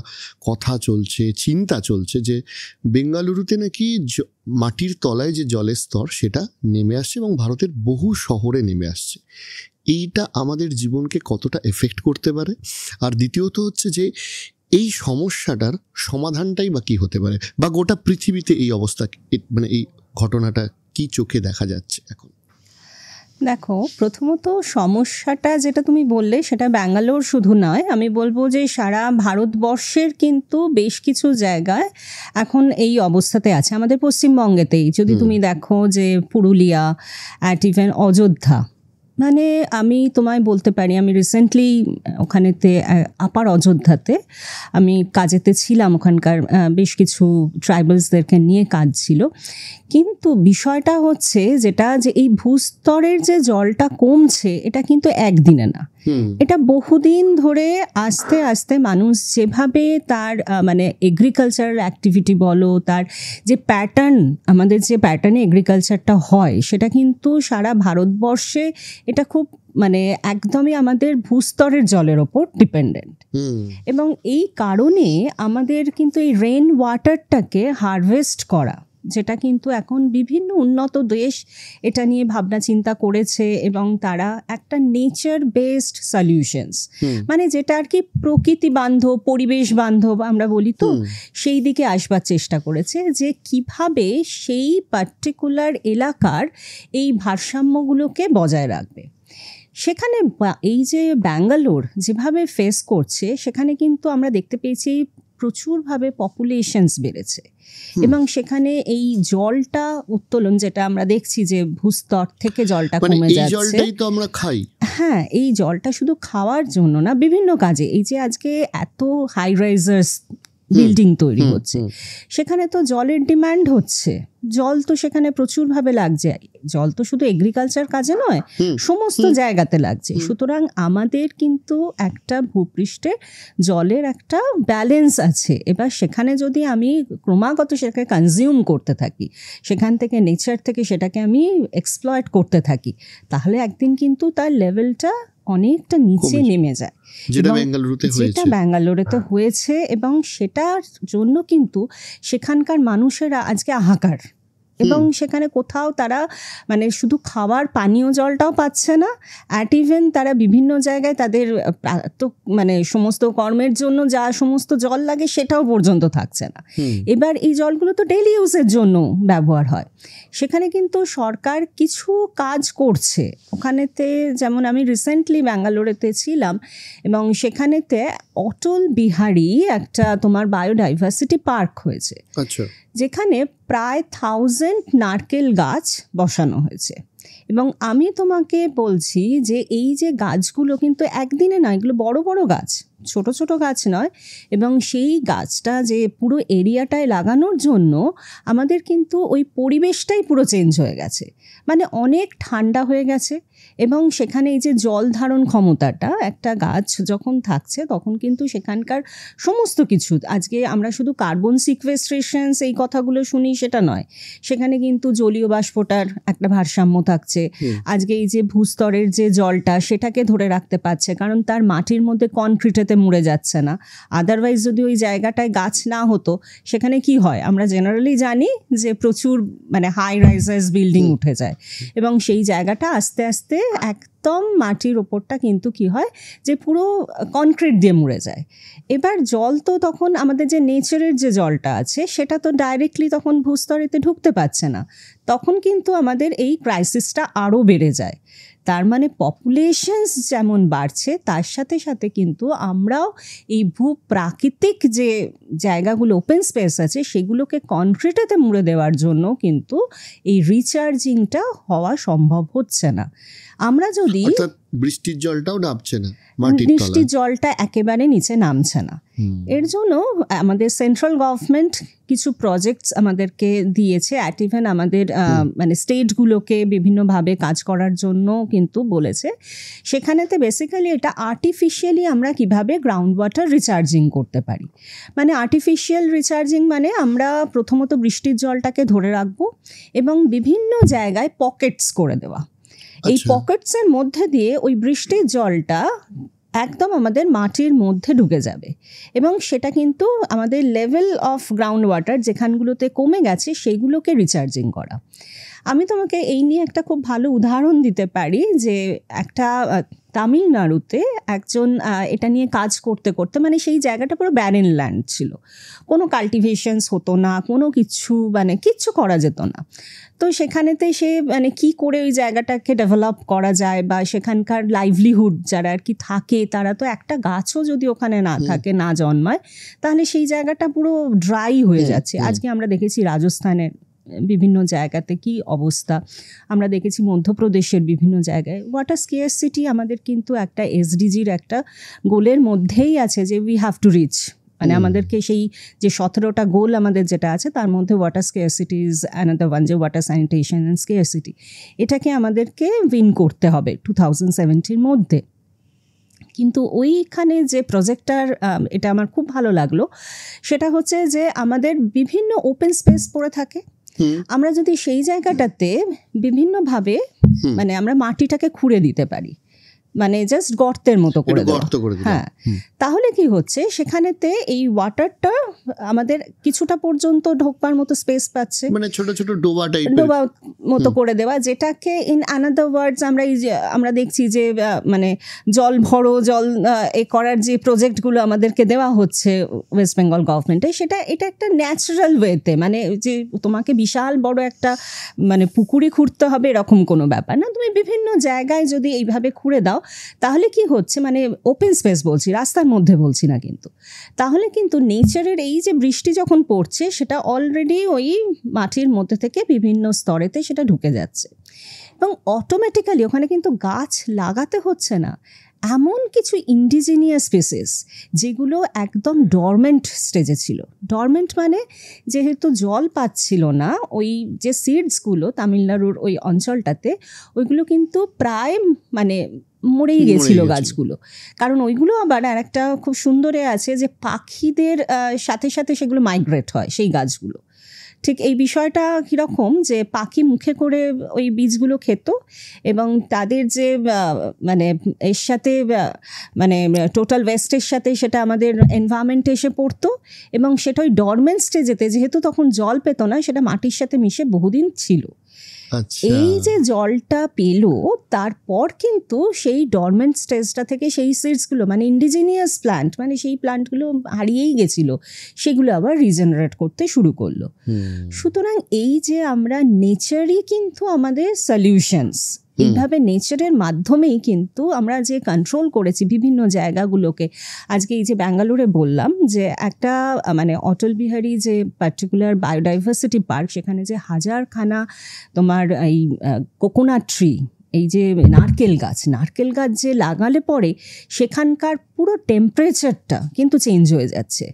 কথা চলছে, চিন্তা চলছে যে বেঙ্গালুরুতে নাকি মাটির তলায় যে জলের স্তর সেটা নেমে আসছে, এবং ভারতের বহু শহরে নেমে আসছে। এইটা আমাদের জীবনকে কতটা এফেক্ট করতে পারে? আর দ্বিতীয়ত হচ্ছে যে এই সমস্যাটার সমাধানটাই বা কী হতে পারে, বা গোটা পৃথিবীতে এই অবস্থা, মানে এই ঘটনাটা কি চোখে দেখা যাচ্ছে এখন?
দেখো, প্রথমত সমস্যাটা যেটা তুমি বললে সেটা ব্যাঙ্গালোর শুধু নয়, আমি বলবো যে সারা ভারতবর্ষের কিন্তু বেশ কিছু জায়গায় এখন এই অবস্থাতে আছে। আমাদের পশ্চিমবঙ্গেতেই যদি তুমি দেখো যে পুরুলিয়া, অ্যাট ইভেন অযোধ্যা, মানে আমি তোমায় বলতে পারি আমি রিসেন্টলি ওখানেতে আপার অযোধ্যাতে আমি কাজেতে ছিলাম, ওখানকার বেশ কিছু ট্রাইবালসদেরকে নিয়ে কাজ ছিল। কিন্তু বিষয়টা হচ্ছে যেটা যে এই ভূস্তরের যে জলটা কমছে এটা কিন্তু একদিনে না, এটা বহুদিন ধরে আস্তে আস্তে মানুষ যেভাবে তার মানে এগ্রিকালচারাল অ্যাক্টিভিটি বলো, তার যে প্যাটার্ন, আমাদের যে প্যাটার্নে এগ্রিকালচারটা হয় সেটা কিন্তু সারা ভারতবর্ষে এটা খুব মানে একদমই আমাদের ভূস্তরের জলের ওপর ডিপেন্ডেন্ট। এবং এই কারণে আমাদের কিন্তু এই রেইন ওয়াটারটাকে হারভেস্ট করা, যেটা কিন্তু এখন বিভিন্ন উন্নত দেশ এটা নিয়ে ভাবনা চিন্তা করেছে এবং তারা একটা নেচার বেসড সলিউশনস, মানে যেটা আর কি প্রকৃতি বান্ধব, পরিবেশ বান্ধব আমরা বলি, তো সেই দিকে আসবার চেষ্টা করেছে যে কিভাবে সেই পার্টিকুলার এলাকার এই ভারসাম্যগুলোকে বজায় রাখবে। সেখানে এই যে ব্যাঙ্গালোর যেভাবে ফেস করছে, সেখানে কিন্তু আমরা দেখতে পেয়েছি প্রচুরভাবে পপুলেশনস বেড়েছে এবং সেখানে এই জলটা উত্তোলন, যেটা আমরা দেখছি যে ভূস্তর থেকে জলটা কমে যাচ্ছে,
জলটাই তো আমরা খাই।
হ্যাঁ, এই জলটা শুধু খাওয়ার জন্য না, বিভিন্ন কাজে, এই যে আজকে এত হাই রাইজার্স বিল্ডিং তৈরি হচ্ছে, সেখানে তো জলের ডিমান্ড হচ্ছে, জল তো সেখানে প্রচুরভাবে লাগছে। জল তো শুধু এগ্রিকালচার কাজে নয়, সমস্ত জায়গাতে লাগছে। সুতরাং আমাদের কিন্তু একটা ভূপৃষ্ঠে জলের একটা ব্যালেন্স আছে। এবার সেখানে যদি আমি ক্রমাগত সেটাকে কনজিউম করতে থাকি, সেখান থেকে নেচার থেকে সেটাকে আমি এক্সপ্লয়েট করতে থাকি, তাহলে একদিন কিন্তু তার লেভেলটা অনেকটা নিচে নেমে যায়, যেটা ব্যাঙ্গালোরেতে হয়েছে। এবং সেটার জন্য কিন্তু সেখানকার মানুষেরা আজকে হাহাকার, এবং সেখানে কোথাও তারা মানে শুধু খাবার পানীয় জলটাও পাচ্ছে না, অ্যাট ইভেন তারা বিভিন্ন জায়গায় তাদের তো মানে সমস্ত কর্মের জন্য যা সমস্ত জল লাগে সেটাও পর্যন্ত থাকছে না। এবার এই জলগুলো তো ডেইলি ইউজের জন্য ব্যবহার হয়। সেখানে কিন্তু সরকার কিছু কাজ করছে ওখানেতে, যেমন আমি রিসেন্টলি ব্যাঙ্গালোরেতে ছিলাম এবং সেখানেতে অটল বিহারী একটা তোমার বায়োডাইভার্সিটি পার্ক হয়েছে, যেখানে প্রায় 1000 নারকেল গাছ বসানো হয়েছে। এবং আমি তোমাকে বলছি যে এই যে গাছগুলো কিন্তু একদিনে নয়, এগুলো বড় বড় গাছ, ছোট ছোট গাছ নয়। এবং সেই গাছটা যে পুরো এরিয়াটায় লাগানোর জন্য আমাদের কিন্তু ওই পরিবেশটাই পুরো চেঞ্জ হয়ে গেছে, মানে অনেক ঠান্ডা হয়ে গেছে। এবং সেখানে এই যে জল ধারণ ক্ষমতাটা, একটা গাছ যখন থাকছে তখন কিন্তু সেখানকার সমস্ত কিছু, আজকে আমরা শুধু কার্বন সিকোয়েস্ট্রেশনস এই কথাগুলো শুনি সেটা নয়, সেখানে কিন্তু জলীয় বাষ্পটার একটা ভারসাম্য থাকছে। আজকে এই যে ভূস্তরের যে জলটা সেটাকে ধরে রাখতে পারছে, কারণ তার মাটির মধ্যে কনক্রিটেতে মুড়ে যাচ্ছে না। আদারওয়াইজ যদি ওই জায়গাটায় গাছ না হতো, সেখানে কি হয় আমরা জেনারেলি জানি যে প্রচুর মানে হাই রাইজার্স বিল্ডিং উঠে যায় এবং সেই জায়গাটা আস্তে আস্তে একদম মাটির ওপরটা কিন্তু কি হয় যে পুরো কনক্রিট দিয়ে মুড়ে যায়। এবার জল তো তখন আমাদের যে নেচারের যে জলটা আছে সেটা তো ডাইরেক্টলি তখন ভূস্তরেতে ঢুকতে পারছে না, তখন কিন্তু আমাদের এই ক্রাইসিসটা আরও বেড়ে যায়। তার মানে পপুলেশনস যেমন বাড়ছে তার সাথে সাথে কিন্তু আমরাও এই ভূপ্রাকৃতিক যে জায়গাগুলো ওপেন স্পেস আছে সেগুলোকে কনক্রিটেতে মুড়ে দেওয়ার জন্য কিন্তু এই রিচার্জিংটা হওয়া সম্ভব হচ্ছে না। আমরা যদি
বৃষ্টির জলটাও নামছে না,
বৃষ্টির জলটা একেবারে নিচে নামছে না, এর জন্য আমাদের সেন্ট্রাল গভর্নমেন্ট কিছু প্রজেক্টস আমাদেরকে দিয়েছে, অ্যাট ইভেন আমাদের মানে স্টেটগুলোকে বিভিন্নভাবে কাজ করার জন্য কিন্তু বলেছে। সেখানেতে বেসিক্যালি এটা আর্টিফিশিয়ালি আমরা কিভাবে গ্রাউন্ড ওয়াটার রিচার্জিং করতে পারি, মানে আর্টিফিশিয়াল রিচার্জিং মানে আমরা প্রথমত বৃষ্টির জলটাকে ধরে রাখবো এবং বিভিন্ন জায়গায় পকেটস করে দেওয়া। এই পকেটসের মধ্যে দিয়ে ওই বৃষ্টির জলটা একদম আমাদের মাটির মধ্যে ঢুকে যাবে এবং সেটা কিন্তু আমাদের লেভেল অফ গ্রাউন্ড ওয়াটার যেখানগুলোতে কমে গেছে সেইগুলোকে রিচার্জিং করা। আমি তোমাকে এই নিয়ে একটা খুব ভালো উদাহরণ দিতে পারি যে একটা তামিলনাড়ুতে একজন এটা নিয়ে কাজ করতে করতে, মানে সেই জায়গাটা পুরো ব্যারেন ল্যান্ড ছিল, কোনো কাল্টিভেশনস হতো না, কোনো কিছু মানে কিচ্ছু করা যেত না। তো সেখানেতে সে মানে কি করে ওই জায়গাটাকে ডেভেলপ করা যায় বা সেখানকার লাইভলিহুড যারা আর কি থাকে, তারা তো একটা গাছও যদি ওখানে না থাকে, না জন্মায়, তাহলে সেই জায়গাটা পুরো ড্রাই হয়ে যাচ্ছে। আজকে আমরা দেখেছি রাজস্থানের বিভিন্ন জায়গাতে কি অবস্থা, আমরা দেখেছি মধ্যপ্রদেশের বিভিন্ন জায়গায়। ওয়াটার স্কেয়ারসিটি আমাদের কিন্তু একটা এসডিজির একটা গোলের মধ্যেই আছে যে উই হ্যাভ টু রিচ, মানে আমাদেরকে সেই যে 17টা গোল আমাদের যেটা আছে তার মধ্যে water scarcity is another one, যে ওয়াটার স্যানিটেশন অ্যান্ড স্কেয়ারসিটি, এটাকে আমাদেরকে উইন করতে হবে 2070-র মধ্যে। কিন্তু ওইখানে যে প্রজেক্টটার এটা আমার খুব ভালো লাগলো, সেটা হচ্ছে যে আমাদের বিভিন্ন ওপেন স্পেস পড়ে থাকে, আমরা যদি সেই জায়গাটাতে বিভিন্নভাবে মানে আমরা মাটিটাকে খুঁড়ে দিতে পারি, মানে জাস্ট গর্তের মতো করে দেওয়া, হ্যাঁ, তাহলে কি হচ্ছে সেখানেতে এই ওয়াটারটা আমাদের কিছুটা পর্যন্ত ঢোকবার মতো স্পেস পাচ্ছে,
মানে ছোট ছোট ডোবা
মতো করে দেওয়া, যেটাকে ইন আনাদার ওয়ার্ডস আমরা দেখছি যে মানে জল ভরো, জল এ করার যে প্রজেক্টগুলো আমাদেরকে দেওয়া হচ্ছে ওয়েস্ট বেঙ্গল গভর্নমেন্টে, এটা একটা ন্যাচারাল ওয়েতে, মানে যে তোমাকে বিশাল বড় একটা মানে পুকুরে খুঁড়তে হবে এরকম কোনো ব্যাপার না, তুমি বিভিন্ন জায়গায় যদি এইভাবে খুঁড়ে দাও, তাহলে কি হচ্ছে, মানে ওপেন স্পেস বলছি, রাস্তার মধ্যে বলছি না কিন্তু, তাহলে কিন্তু নেচারের এই যে বৃষ্টি যখন পড়ছে সেটা অলরেডি ওই মাটির মধ্যে থেকে বিভিন্ন স্তরেতে সেটা ঢুকে যাচ্ছে, এবং অটোমেটিক্যালি ওখানে কিন্তু গাছ লাগাতে হচ্ছে না। এমন কিছু ইন্ডিজিনিয়াস স্পেসিস যেগুলো একদম ডরমেন্ট স্টেজে ছিল, ডরমেন্ট মানে যেহেতু জল পাচ্ছিল না, ওই যে সিডসগুলো তামিলনাড়ুর ওই অঞ্চলটাতে ওইগুলো কিন্তু প্রায় মানে মরেই গেছিল গাছগুলো, কারণ ওইগুলো আবার আর একটা খুব সুন্দরে আছে যে পাখিদের সাথে সাথে সেগুলো মাইগ্রেট হয় সেই গাছগুলো। ঠিক এই বিষয়টা কীরকম যে পাখি মুখে করে ওই বীজগুলো খেত, এবং তাদের যে মানে এর সাথে মানে টোটাল ওয়েস্টের সাথে সেটা আমাদের এনভায়রনমেন্টে এসে পড়তো, এবং সেটা ওই ডরমেন্ট স্টেজেতে যেহেতু তখন জল পেত না, সেটা মাটির সাথে মিশে বহুদিন ছিল। এই যে জলটা পেল, তারপর কিন্তু সেই ডরমেন্ট স্টেজটা থেকে সেই সিডসগুলো মানে ইন্ডিজিনিয়াস প্ল্যান্ট, মানে সেই প্ল্যান্টগুলো হারিয়েই গেছিল, সেগুলো আবার রিজেনারেট করতে শুরু করলো। সুতরাং এই যে আমরা নেচারই কিন্তু আমাদের সলিউশনস, এইভাবে নেচারের মাধ্যমেই কিন্তু আমরা যে কন্ট্রোল করেছি বিভিন্ন জায়গাগুলোকে। আজকে এই যে ব্যাঙ্গালোরে বললাম যে একটা মানে অটল বিহারী যে পার্টিকুলার বায়োডাইভার্সিটি পার্ক, সেখানে যে হাজারখানা তোমার এই কোকোনাট ট্রি, এই যে নারকেল গাছ যে লাগালে পরে সেখানকার পুরো টেম্পারেচারটা কিন্তু চেঞ্জ হয়ে যাচ্ছে।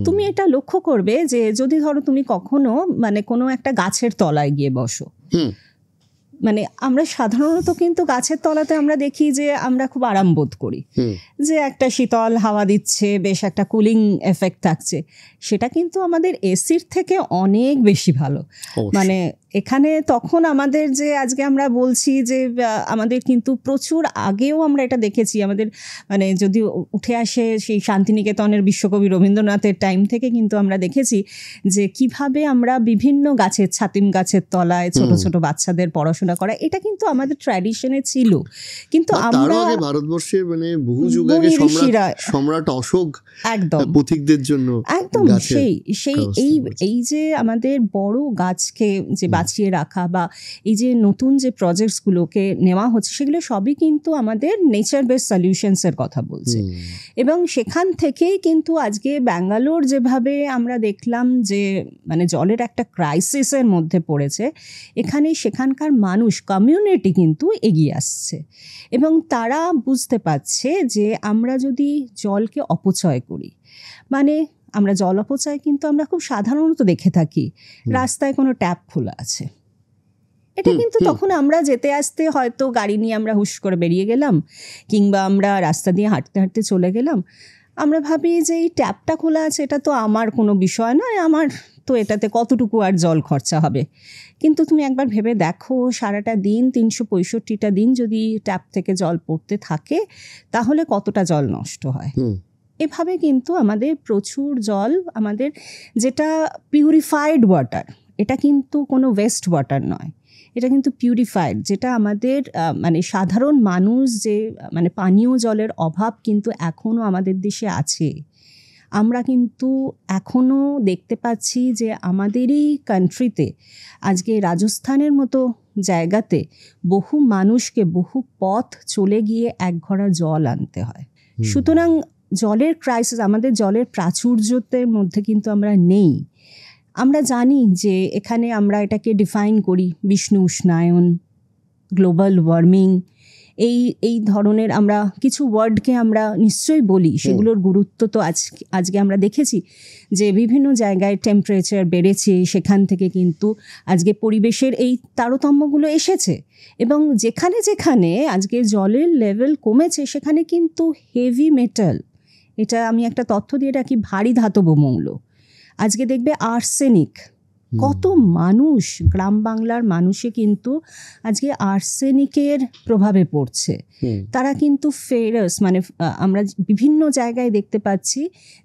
তুমি এটা লক্ষ্য করবে যে যদি ধরো তুমি কখনো মানে কোনো একটা গাছের তলায় গিয়ে বসো, মানে আমরা সাধারণত কিন্তু গাছের তলাতে আমরা দেখি যে আমরা খুব আরাম বোধ করি, যে একটা শীতল হাওয়া দিচ্ছে, বেশ একটা কুলিং এফেক্ট থাকছে, সেটা কিন্তু আমাদের এসির থেকে অনেক বেশি ভালো। মানে এখানে তখন আমাদের যে আজকে আমরা বলছি যে আমাদের কিন্তু প্রচুর আগেও আমরা এটা দেখেছি, আমাদের মানে যদি উঠে আসে সেই শান্তিনিকেতনের বিশ্বকবি রবীন্দ্রনাথের টাইম থেকে কিন্তু আমরা দেখেছি যে কিভাবে আমরা বিভিন্ন গাছের, ছাতিম গাছের তলায় ছোট ছোট বাচ্চাদের পড়াশোনা করা, এটা কিন্তু আমাদের ট্র্যাডিশনে ছিল। কিন্তু আমরা
ভারতবর্ষের মানে বহু যুগ আগে সম্রাট অশোক একদম পথিকদের জন্য
একদম এই যে আমাদের বড় গাছকে যে বাঁচিয়ে রাখা বা এই যে নতুন যে প্রজেক্টসগুলোকে নেওয়া হচ্ছে, সেগুলো সবই কিন্তু আমাদের নেচার বেসড সলিউশনসের কথা বলছে। এবং সেখান থেকেই কিন্তু আজকে ব্যাঙ্গালোর যেভাবে আমরা দেখলাম যে মানে জলের একটা ক্রাইসিসের মধ্যে পড়েছে, এখানে সেখানকার মানুষ কমিউনিটি কিন্তু এগিয়ে আসছে, এবং তারা বুঝতে পারছে যে আমরা যদি জলকে অপচয় করি, মানে আমরা জল অপচয় কিন্তু আমরা খুব সাধারণত দেখে থাকি, রাস্তায় কোনো ট্যাপ খোলা আছে, এটা কিন্তু তখন আমরা যেতে আসতে হয়তো গাড়ি নিয়ে আমরা হুশ করে বেরিয়ে গেলাম, কিংবা আমরা রাস্তা দিয়ে হাঁটতে হাঁটতে চলে গেলাম, আমরা ভাবি যে এই ট্যাপটা খোলা আছে, এটা তো আমার কোনো বিষয় নয়, আমার তো এটাতে কতটুকু আর জল খরচা হবে। কিন্তু তুমি একবার ভেবে দেখো, সারাটা দিন 365টা দিন যদি ট্যাপ থেকে জল পড়তে থাকে, তাহলে কতটা জল নষ্ট হয়। এভাবে কিন্তু আমাদের প্রচুর জল, আমাদের যেটা পিউরিফাইড ওয়াটার, এটা কিন্তু কোনো ওয়েস্ট ওয়াটার নয়, এটা কিন্তু পিউরিফাইড, যেটা আমাদের মানে সাধারণ মানুষ যে মানে পানীয় জলের অভাব কিন্তু এখনও আমাদের দেশে আছে। আমরা কিন্তু এখনও দেখতে পাচ্ছি যে আমাদেরই কান্ট্রিতে আজকে রাজস্থানের মতো জায়গাতে বহু মানুষকে বহু পথ চলে গিয়ে এক ঘড়া জল আনতে হয়। সুতরাং জলের ক্রাইসিস, আমাদের জলের প্রাচুর্যের মধ্যে কিন্তু আমরা নেই। আমরা জানি যে এখানে আমরা এটাকে ডিফাইন করি বিষ্ণু উষ্ণায়ন, গ্লোবাল ওয়ার্মিং, এই ধরনের আমরা কিছু ওয়ার্ডকে আমরা নিশ্চয়ই বলি, সেগুলোর গুরুত্ব তো আজকে আমরা দেখেছি যে বিভিন্ন জায়গায় টেম্পারেচার বেড়েছে, সেখান থেকে কিন্তু আজকে পরিবেশের এই তারতম্যগুলো এসেছে। এবং যেখানে যেখানে আজকে জলের লেভেল কমেছে সেখানে কিন্তু হেভি মেটাল, এটা আমি একটা তথ্য দিয়ে রাখি, ভারী ধাতব মৌল, আজকে দেখবে আর্সেনিক, কত মানুষ গ্রাম বাংলার মানুষে কিন্তু আজকে আর্সেনিকের প্রভাবে পড়ছে। তারা কিন্তু ফেরাস মানে আমরা বিভিন্ন জায়গায় দেখতে পাচ্ছি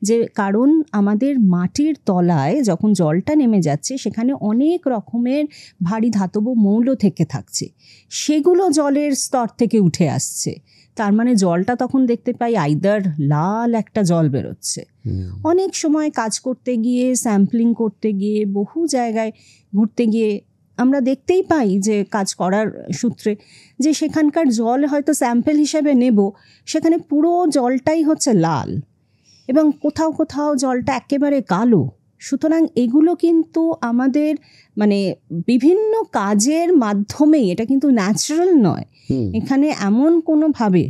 যে কারণ আমাদের মাটির তলায় যখন জলটা নেমে যাচ্ছে সেখানে অনেক রকমের ভারী ধাতব মৌল থেকে থাকছে, সেগুলো জলের স্তর থেকে উঠে আসছে। তার মানে জলটা তখন দেখতে পাই আইদার লাল একটা জল বেরোচ্ছে। অনেক সময় কাজ করতে গিয়ে, স্যাম্পলিং করতে গিয়ে, বহু জায়গায় ঘুরতে গিয়ে আমরা দেখতেই পাই যে কাজ করার সূত্রে যে সেখানকার জল হয়তো স্যাম্পল হিসেবে নেব, সেখানে পুরো জলটাই হচ্ছে লাল এবং কোথাও কোথাও জলটা একেবারে কালো। সুতরাং এগুলো কিন্তু আমাদের মানে বিভিন্ন কাজের মাধ্যমেই, এটা কিন্তু ন্যাচারাল নয়, এখানে এমন কোনোভাবে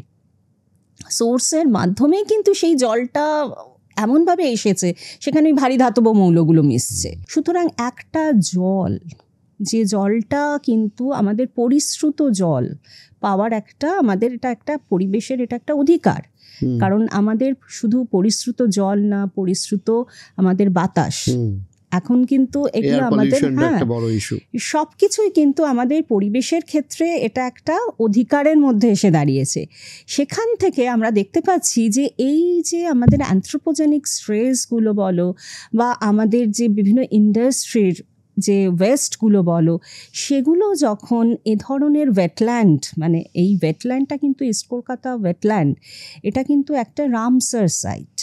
সোর্সের মাধ্যমেই কিন্তু সেই জলটা এমনভাবে এসেছে সেখানে ভারী ধাতব মৌলগুলো মিশছে। সুতরাং একটা জল, যে জলটা কিন্তু আমাদের পরিশ্রুত জল পাওয়ার একটা, আমাদের এটা একটা পরিবেশের এটা একটা অধিকার, কারণ আমাদের শুধু পরিশ্রুত জল না, পরিশ্রুত আমাদের বাতাস, এখন কিন্তু এগুলো আমাদের সব কিছুই কিন্তু আমাদের পরিবেশের ক্ষেত্রে এটা একটা অধিকারের মধ্যে এসে দাঁড়িয়েছে। সেখান থেকে আমরা দেখতে পাচ্ছি যে এই যে আমাদের অ্যানথ্রোপোজেনিক স্ট্রেসগুলো বলো বা আমাদের যে বিভিন্ন ইন্ডাস্ট্রির যে ওয়েস্টগুলো বলো, সেগুলো যখন এ ধরনের ওয়েটল্যান্ড, মানে এই ওয়েটল্যান্ডটা কিন্তু ইস্ট কলকাতা ওয়েটল্যান্ড, এটা কিন্তু একটা রামসার সাইট।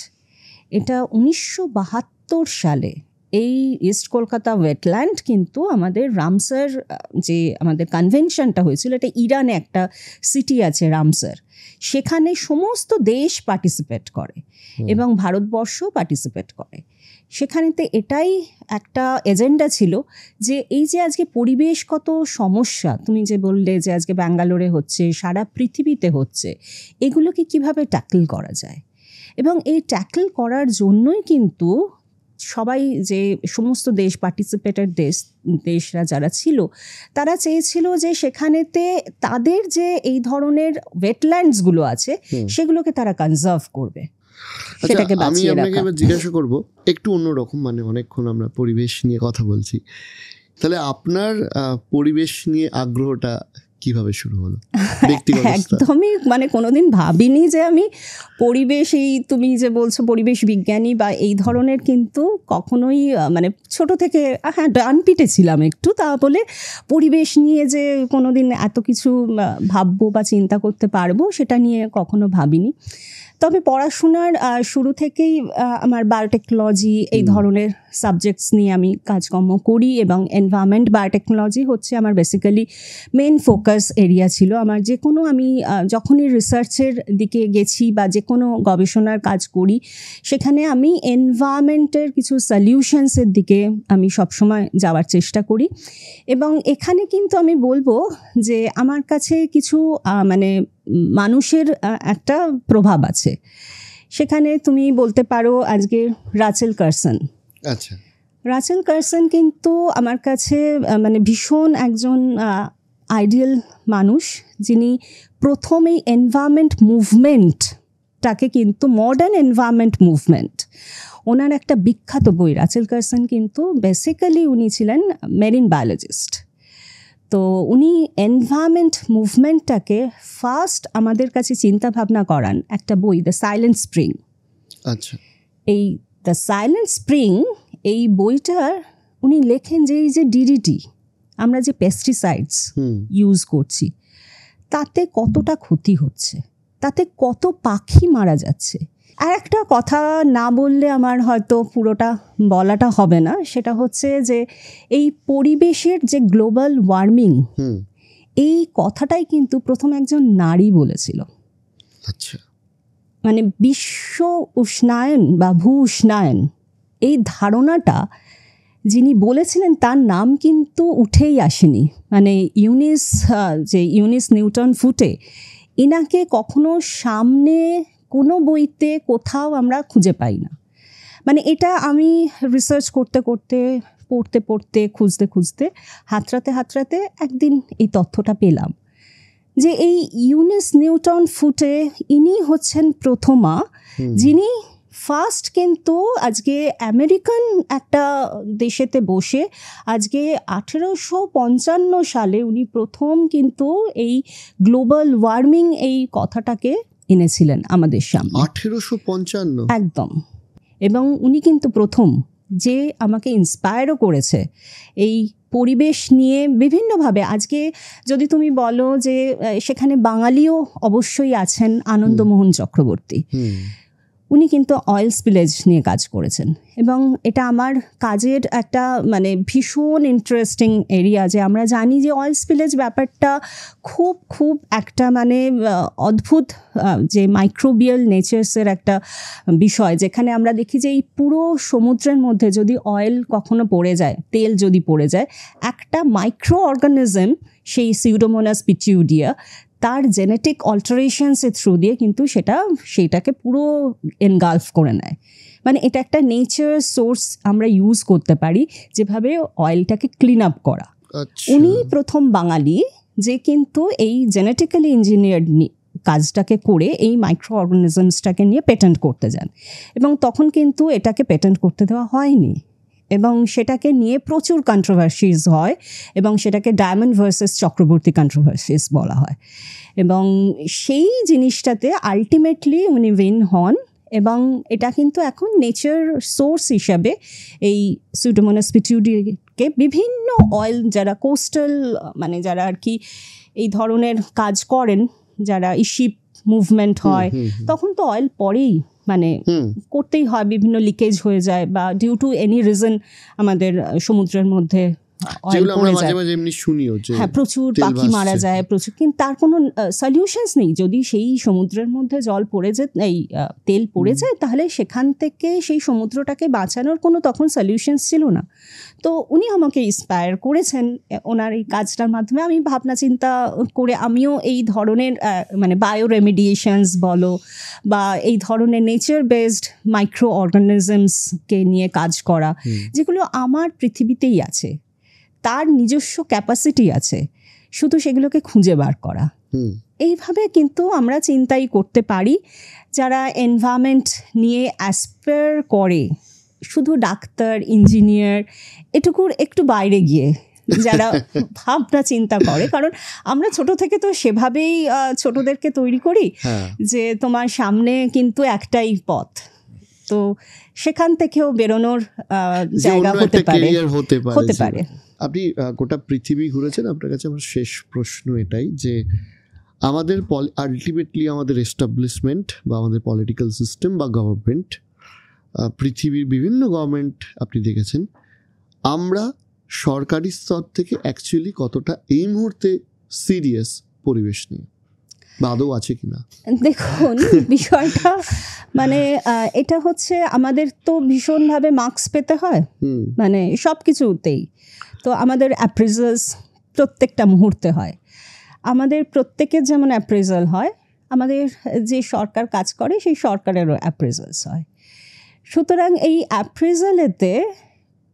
এটা 1972 সালে এই ইস্ট কলকাতা ওয়েটল্যান্ড কিন্তু আমাদের রামসার যে আমাদের কনভেনশনটা হয়েছিল, এটা ইরানে একটা সিটি আছে রামসার, সেখানে সমস্ত দেশ পার্টিসিপেট করে এবং ভারতবর্ষ পার্টিসিপেট করে। সেখানেতে এটাই একটা এজেন্ডা ছিল যে এই যে আজকে পরিবেশগত সমস্যা তুমি যে বললে যে আজকে ব্যাঙ্গালোরে হচ্ছে, সারা পৃথিবীতে হচ্ছে, এগুলোকে কিভাবে ট্যাকল করা যায়। এবং এই ট্যাকল করার জন্যই কিন্তু সবাই, যে সমস্ত দেশ পার্টিসিপেটেড দেশরা যারা ছিল, তারা চেয়েছিল যে সেখানেতে তাদের যে এই ধরনের ওয়েটল্যান্ডসগুলো আছে সেগুলোকে তারা কনজার্ভ করবে, সেটাকে বাঁচিয়ে রাখা।
আমি আপনাকে এবার জিজ্ঞাসা করব একটু অন্যরকম, মানে অনেকক্ষণ আমরা পরিবেশ নিয়ে কথা বলছি, তাহলে আপনার পরিবেশ নিয়ে আগ্রহটা কিভাবে শুরু হলো?
একদমই মানে কোনোদিন ভাবিনি যে আমি পরিবেশ, এই তুমি যে বলছো পরিবেশ বিজ্ঞানী বা এই ধরনের, কিন্তু কখনোই মানে ছোট থেকে হ্যাঁ ডানপিটে ছিলাম একটু, তা বলে পরিবেশ নিয়ে যে কোনোদিন এত কিছু ভাববো বা চিন্তা করতে পারবো সেটা নিয়ে কখনো ভাবিনি। তবে পড়াশোনার শুরু থেকেই আমার বায়োটেকনোলজি এই ধরনের সাবজেক্টস নিয়ে আমি কাজকর্ম করি এবং এনভায়রনমেন্ট বায়োটেকনোলজি হচ্ছে আমার বেসিক্যালি মেন ফোকাস এরিয়া ছিল আমার। যে কোনো আমি যখনই রিসার্চের দিকে গেছি বা যে কোনো গবেষণার কাজ করি, সেখানে আমি এনভায়রনমেন্টের কিছু সলিউশনসের দিকে আমি সবসময় যাওয়ার চেষ্টা করি। এবং এখানে কিন্তু আমি বলবো যে আমার কাছে কিছু মানে মানুষের একটা প্রভাব আছে। সেখানে তুমি বলতে পারো আজকে রাচেল কারসন।
আচ্ছা,
রাচেল কারসন কিন্তু আমার কাছে মানে ভীষণ একজন আইডিয়াল মানুষ, যিনি প্রথম এই এনভায়রনমেন্ট মুভমেন্টটাকে কিন্তু মডার্ন এনভায়রনমেন্ট মুভমেন্ট, ওনার একটা বিখ্যাত বই, রাচেল কারসন কিন্তু বেসিক্যালি উনি ছিলেন মেরিন বায়োলজিস্ট। তো উনি এনভায়রনমেন্ট মুভমেন্টটাকে ফার্স্ট আমাদের কাছে চিন্তা ভাবনা করান একটা বই, দ্য সাইলেন্ট স্প্রিং।
আচ্ছা,
এই দ্য সাইলেন্ট স্প্রিং এই বইটার উনি লেখেন যে এই যে ডিডিটি, আমরা যে পেস্টিসাইডস ইউজ করছি, তাতে কতটা ক্ষতি হচ্ছে, তাতে কত পাখি মারা যাচ্ছে। আর একটা কথা না বললে আমার হয়তো পুরোটা বলাটা হবে না, সেটা হচ্ছে যে এই পরিবেশের যে গ্লোবাল ওয়ার্মিং, এই কথাটাই কিন্তু প্রথম একজন নারী বলেছিল।
আচ্ছা,
মানে বিশ্ব উষ্ণায়ন বা ভূ উষ্ণায়ন, এই ধারণাটা যিনি বলেছিলেন তার নাম কিন্তু উঠেই আসেনি। মানে ইউনিস নিউটন ফুটে, ইনাকে কখনো সামনে কোনো বইতে কোথাও আমরা খুঁজে পাই না। মানে এটা আমি রিসার্চ করতে করতে, পড়তে পড়তে, খুঁজতে খুঁজতে, হাতড়াতে একদিন এই তথ্যটা পেলাম যে এই ইউনিস নিউটন ফুটে ইনি হচ্ছেন প্রথমা যিনি ফার্স্ট কিন্তু আজকে আমেরিকান একটা দেশেতে বসে আজকে 1855 সালে উনি প্রথম কিন্তু এই গ্লোবাল ওয়ার্মিং এই কথাটাকে এনেছিলেন আমাদের সামনে।
1855
একদম। এবং উনি কিন্তু প্রথম যে আমাকে ইন্সপায়ারও করেছে এই পরিবেশ নিয়ে বিভিন্নভাবে। আজকে যদি তুমি বলো যে সেখানে বাঙালিও অবশ্যই আছেন, আনন্দমোহন চক্রবর্তী, উনি কিন্তু অয়েল স্পিলেজ নিয়ে কাজ করেছেন এবং এটা আমার কাজের একটা মানে ভীষণ ইন্টারেস্টিং এরিয়া। যে আমরা জানি যে অয়েল স্পিলেজ ব্যাপারটা খুব খুব একটা মানে অদ্ভুত যে মাইক্রোবিয়াল নেচার্সের একটা বিষয়, যেখানে আমরা দেখি যে এই পুরো সমুদ্রের মধ্যে যদি অয়েল কখনো পড়ে যায়, তেল যদি পড়ে যায়, একটা মাইক্রো অর্গানিজম সেই সিউডোমোনাস পিটিউডিয়া তার জেনেটিক অল্টারেশনসের থ্রু দিয়ে কিন্তু সেইটাকে পুরো এনগালফ করে নেয়। মানে এটা একটা নেচার সোর্স আমরা ইউজ করতে পারি যেভাবে অয়েলটাকে ক্লিন আপ করা। উনি প্রথম বাঙালি যে কিন্তু এই জেনেটিক্যালি ইঞ্জিনিয়ার্ড কাজটাকে করে এই মাইক্রো অর্গানিজমসটাকে নিয়ে পেটেন্ট করতে যান, এবং তখন কিন্তু এটাকে পেটেন্ট করতে দেওয়া হয়নি এবং সেটাকে নিয়ে প্রচুর কন্ট্রোভার্সিস হয় এবং সেটাকে ডায়মন্ড ভার্সেস চক্রবর্তী কন্ট্রোভার্সিস বলা হয়। এবং সেই জিনিসটাতে আলটিমেটলি উনি উইন হন এবং এটা কিন্তু এখন নেচার সোর্স হিসাবে এই সিউডোমোনাস পিটিউডিয়াকে বিভিন্ন অয়েল যারা কোস্টাল মানে যারা আর কি এই ধরনের কাজ করেন, যারা এই শিপ মুভমেন্ট হয় তখন তো অয়েল পরেই মানে করতেই হয়, বিভিন্ন লিকেজ হয়ে যায় বা ডিউ টু এনি রিজন আমাদের সমুদ্রের মধ্যে প্রচুর পাখি মারা যায়, প্রচুর, কিন্তু তার কোনো সলিউশনস নেই। যদি সেই সমুদ্রের মধ্যে জল পড়ে যায়, এই তেল পড়ে যায়, তাহলে সেখান থেকে সেই সমুদ্রটাকে বাঁচানোর কোনো তখন সলিউশনস ছিল না। তো উনি আমাকে ইন্সপায়ার করেছেন ওনার এই কাজটার মাধ্যমে। আমি ভাবনা চিন্তা করে আমিও এই ধরনের মানে বায়ো রেমিডিয়েশনস বলো বা এই ধরনের নেচার বেসড মাইক্রো অর্গানিজমসকে নিয়ে কাজ করা, যেগুলো আমার পৃথিবীতেই আছে, তার নিজস্ব ক্যাপাসিটি আছে, শুধু সেগুলোকে খুঁজে বার করা। এইভাবে কিন্তু আমরা চিন্তাই করতে পারি। যারা এনভায়রনমেন্ট নিয়ে অ্যাসপায়ার করে, শুধু ডাক্তার, ইঞ্জিনিয়ার, এটুকুর একটু বাইরে গিয়ে যারা ভাবনা চিন্তা করে, কারণ আমরা ছোট থেকে তো সেভাবেই ছোটদেরকে তৈরি করি যে তোমার সামনে কিন্তু একটাই পথ, তো সেখান থেকেও বেরোনোর জায়গা হতে পারে।
আপনি গোটা পৃথিবী ঘুরেছেন, আপনার কাছে আমার শেষ প্রশ্ন এটাই যে আমাদের আলটিমেটলি আমাদের এস্টাবলিশমেন্ট বা আমাদের পলিটিক্যাল সিস্টেম বা গভর্নমেন্ট, পৃথিবীর বিভিন্ন গভর্নমেন্ট আপনি দেখেছেন, আমরা সরকারি স্তর থেকে অ্যাকচুয়ালি কতটা এই মুহূর্তে সিরিয়াস পরিবেশ নিয়ে, বা আদৌ আছে কিনা?
দেখুন বিষয়টা মানে এটা হচ্ছে আমাদের তো ভীষণভাবে মার্কস পেতে হয় মানে সব কিছুতেই। তো আমাদের অ্যাপ্রেজালস প্রত্যেকটা মুহূর্তে হয়, আমাদের প্রত্যেকের যেমন অ্যাপ্রেজাল হয়, আমাদের যে সরকার কাজ করে সেই সরকারেরও অ্যাপ্রেজালস হয়। সুতরাং এই অ্যাপ্রেজালেতে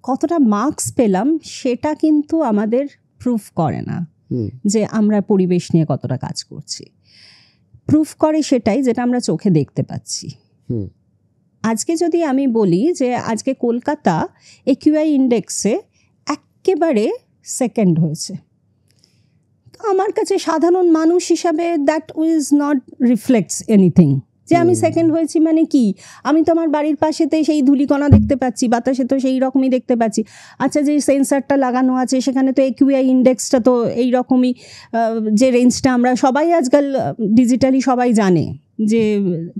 কতটা মার্কস পেলাম সেটা কিন্তু আমাদের প্রুফ করে না যে আমরা পরিবেশ নিয়ে কতটা কাজ করছি। প্রুফ করে সেটাই যেটা আমরা চোখে দেখতে পাচ্ছি। আজকে যদি আমি বলি যে আজকে কলকাতা একিউআই ইন্ডেক্সে একেবারে সেকেন্ড হয়েছে, আমার কাছে সাধারণ মানুষ হিসাবে that was not reflects anything যে আমি সেকেন্ড হয়েছি মানে কি, আমি তো আমার বাড়ির পাশেতে সেই ধূলিকণা দেখতে পাচ্ছি, বাতাসে তো সেই রকমই দেখতে পাচ্ছি। আচ্ছা, যে সেন্সারটা লাগানো আছে সেখানে তো AQI ইন্ডেক্সটা তো এই রকমই, যে রেঞ্জটা আমরা সবাই আজকাল ডিজিটালি সবাই জানে যে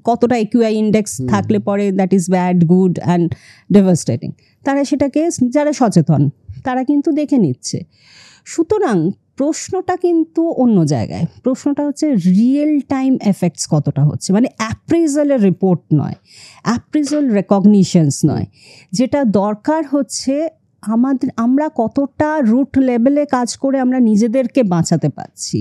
কতটা AQI ইন্ডেক্স থাকলে পরে that is bad, good and devastating. তারা সেটাকে, যারা সচেতন তারা কিন্তু দেখে নিচ্ছে। সুতরাং প্রশ্নটা কিন্তু অন্য জায়গায়, প্রশ্নটা হচ্ছে রিয়েল টাইম এফেক্টস কতটা হচ্ছে, মানে অ্যাপ্রেজালের রিপোর্ট নয়, অ্যাপ্রেজাল রেকগনিশনস নয়। যেটা দরকার হচ্ছে আমরা কতটা রুট লেভেলে কাজ করে আমরা নিজেদেরকে বাঁচাতে পারছি,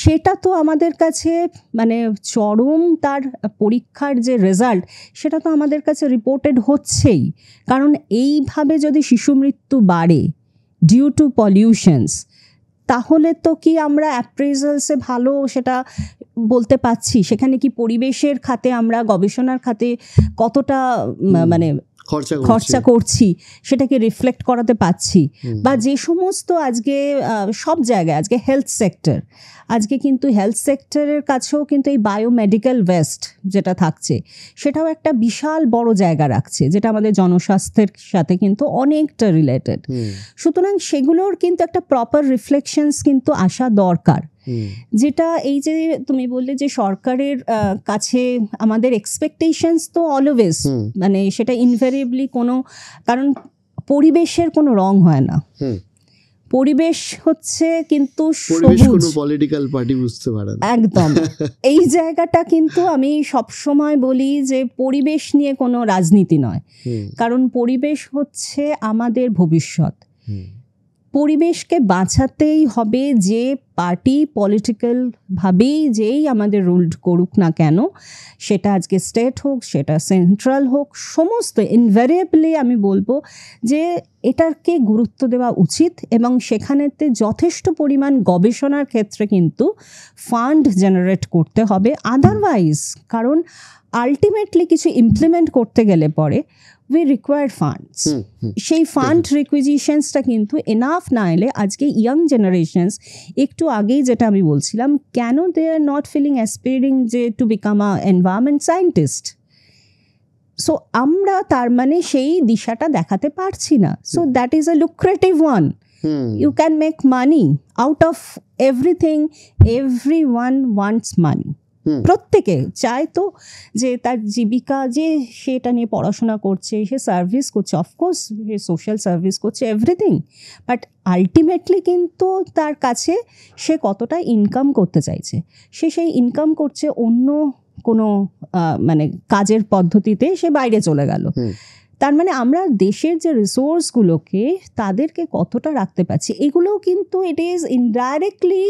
সেটা তো আমাদের কাছে মানে চরম তার পরীক্ষার যে রেজাল্ট সেটা তো আমাদের কাছে রিপোর্টেড হচ্ছেই। কারণ এইভাবে যদি শিশু মৃত্যু বাড়ে ডিউ টু পলিউশনস, তাহলে তো কি আমরা অ্যাপ্রেজালসে ভালো সেটা বলতে পাচ্ছি? সেখানে কি পরিবেশের খাতে আমরা গবেষণার খাতে কতটা মানে খরচা করছি সেটাকে রিফ্লেক্ট করাতে পাচ্ছি? বা যে সমস্ত আজকে সব জায়গায় আজকে হেলথ সেক্টর, আজকে কিন্তু হেলথ সেক্টরের কাছেও কিন্তু এই বায়োমেডিক্যাল ওয়েস্ট যেটা থাকছে সেটাও একটা বিশাল বড় জায়গা রাখছে, যেটা আমাদের জনস্বাস্থ্যের সাথে কিন্তু অনেকটা রিলেটেড। সুতরাং সেগুলোর কিন্তু একটা প্রপার রিফ্লেকশনস কিন্তু আসা দরকার। যেটা এই যে তুমি বললে যে সরকারের কাছে আমাদের এক্সপেকটেশনস তো অলওয়েজ, মানে সেটা ইনভেরিয়েবলি কোনো, কারণ পরিবেশের কোনো রং হয় না, পরিবেশ হচ্ছে কিন্তু সবুজ,
পলিটিক্যাল পার্টি বুঝতে পারে না
একদম। এই জায়গাটা কিন্তু আমি সবসময় বলি যে পরিবেশ নিয়ে কোনো রাজনীতি নয়, কারণ পরিবেশ হচ্ছে আমাদের ভবিষ্যৎ। পরিবেশকে বাঁচাতেই হবে, যে পার্টি পলিটিক্যাল ভাবেই যেই আমাদের রুল করুক না কেন, সেটা আজকে স্টেট হোক সেটা সেন্ট্রাল হোক, সমস্ত ইনভ্যারিয়েবলি আমি বলবো যে এটাকে গুরুত্ব দেওয়া উচিত। এবং সেখানেতে যথেষ্ট পরিমাণ গবেষণার ক্ষেত্রে কিন্তু ফান্ড জেনারেট করতে হবে। আদারওয়াইজ, কারণ আলটিমেটলি কিছু ইমপ্লিমেন্ট করতে গেলে পরে we require funds. সেই ফান্ড রিকুইজিশনসটা কিন্তু এনাফ না এলে আজকে ইয়াং জেনারেশনস, একটু আগেই যেটা আমি বলছিলাম, কেন দে আর নট ফিলিং অ্যাসপিরিং যে to become a environment scientist. So আমরা তার মানে সেই দিশাটা দেখাতে পারছি না। So that is a lucrative one. You can make money out of everything. Everyone wants money. প্রত্যেকে চায় তো যে তার জীবিকা, যে সেটা নিয়ে পড়াশোনা করছে, সে সার্ভিস করছে, অফকোর্স সে সোশ্যাল সার্ভিস করছে, এভরিথিং, বাট আলটিমেটলি কিন্তু তার কাছে সে কতটা ইনকাম করতে চাইছে, সে সেই ইনকাম করছে অন্য কোনো মানে কাজের পদ্ধতিতে, সে বাইরে চলে গেল। তার মানে আমরা দেশের যে রিসোর্সগুলোকে তাদেরকে কতটা রাখতে পারছি, এগুলোও কিন্তু ইট ইজ ইনডাইরেক্টলি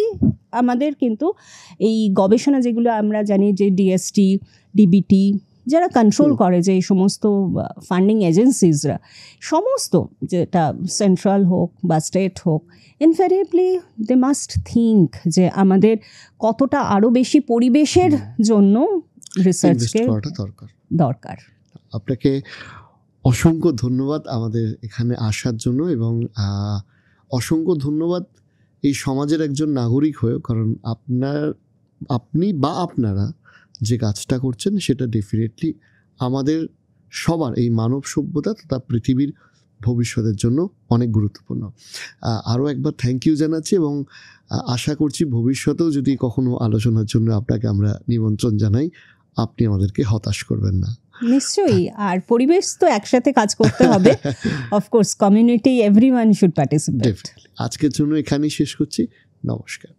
আমাদের কিন্তু এই গবেষণা যেগুলো আমরা জানি যে ডিএসটি, ডিবিটি যারা কন্ট্রোল করে, যে এই সমস্ত ফান্ডিং এজেন্সিসরা, সমস্ত যেটা সেন্ট্রাল হোক বা স্টেট হোক, ইনভ্যারিয়েবলি দে মাস্ট থিঙ্ক যে আমাদের কতটা আরও বেশি পরিবেশের জন্য রিসার্চকে দরকার।
আপনাকে অসংখ্য ধন্যবাদ আমাদের এখানে আসার জন্য, এবং অসংখ্য ধন্যবাদ এই সমাজের একজন নাগরিক হয়েও, কারণ আপনি বা আপনারা যে কাজটা করছেন সেটা ডেফিনেটলি আমাদের সবার, এই মানব সভ্যতা তথা পৃথিবীর ভবিষ্যতের জন্য অনেক গুরুত্বপূর্ণ। আরও একবার থ্যাংক ইউ জানাচ্ছি, এবং আশা করছি ভবিষ্যতেও যদি কখনো আলোচনার জন্য আপনাকে আমরা নিমন্ত্রণ জানাই, আপনি আমাদেরকে হতাশ করবেন না।
নিশ্চয়ই, আর পরিবেশ তো একসাথে কাজ করতে হবে, of course community, everyone should participate.
আজকের জন্য এখানেই শেষ করছি। নমস্কার।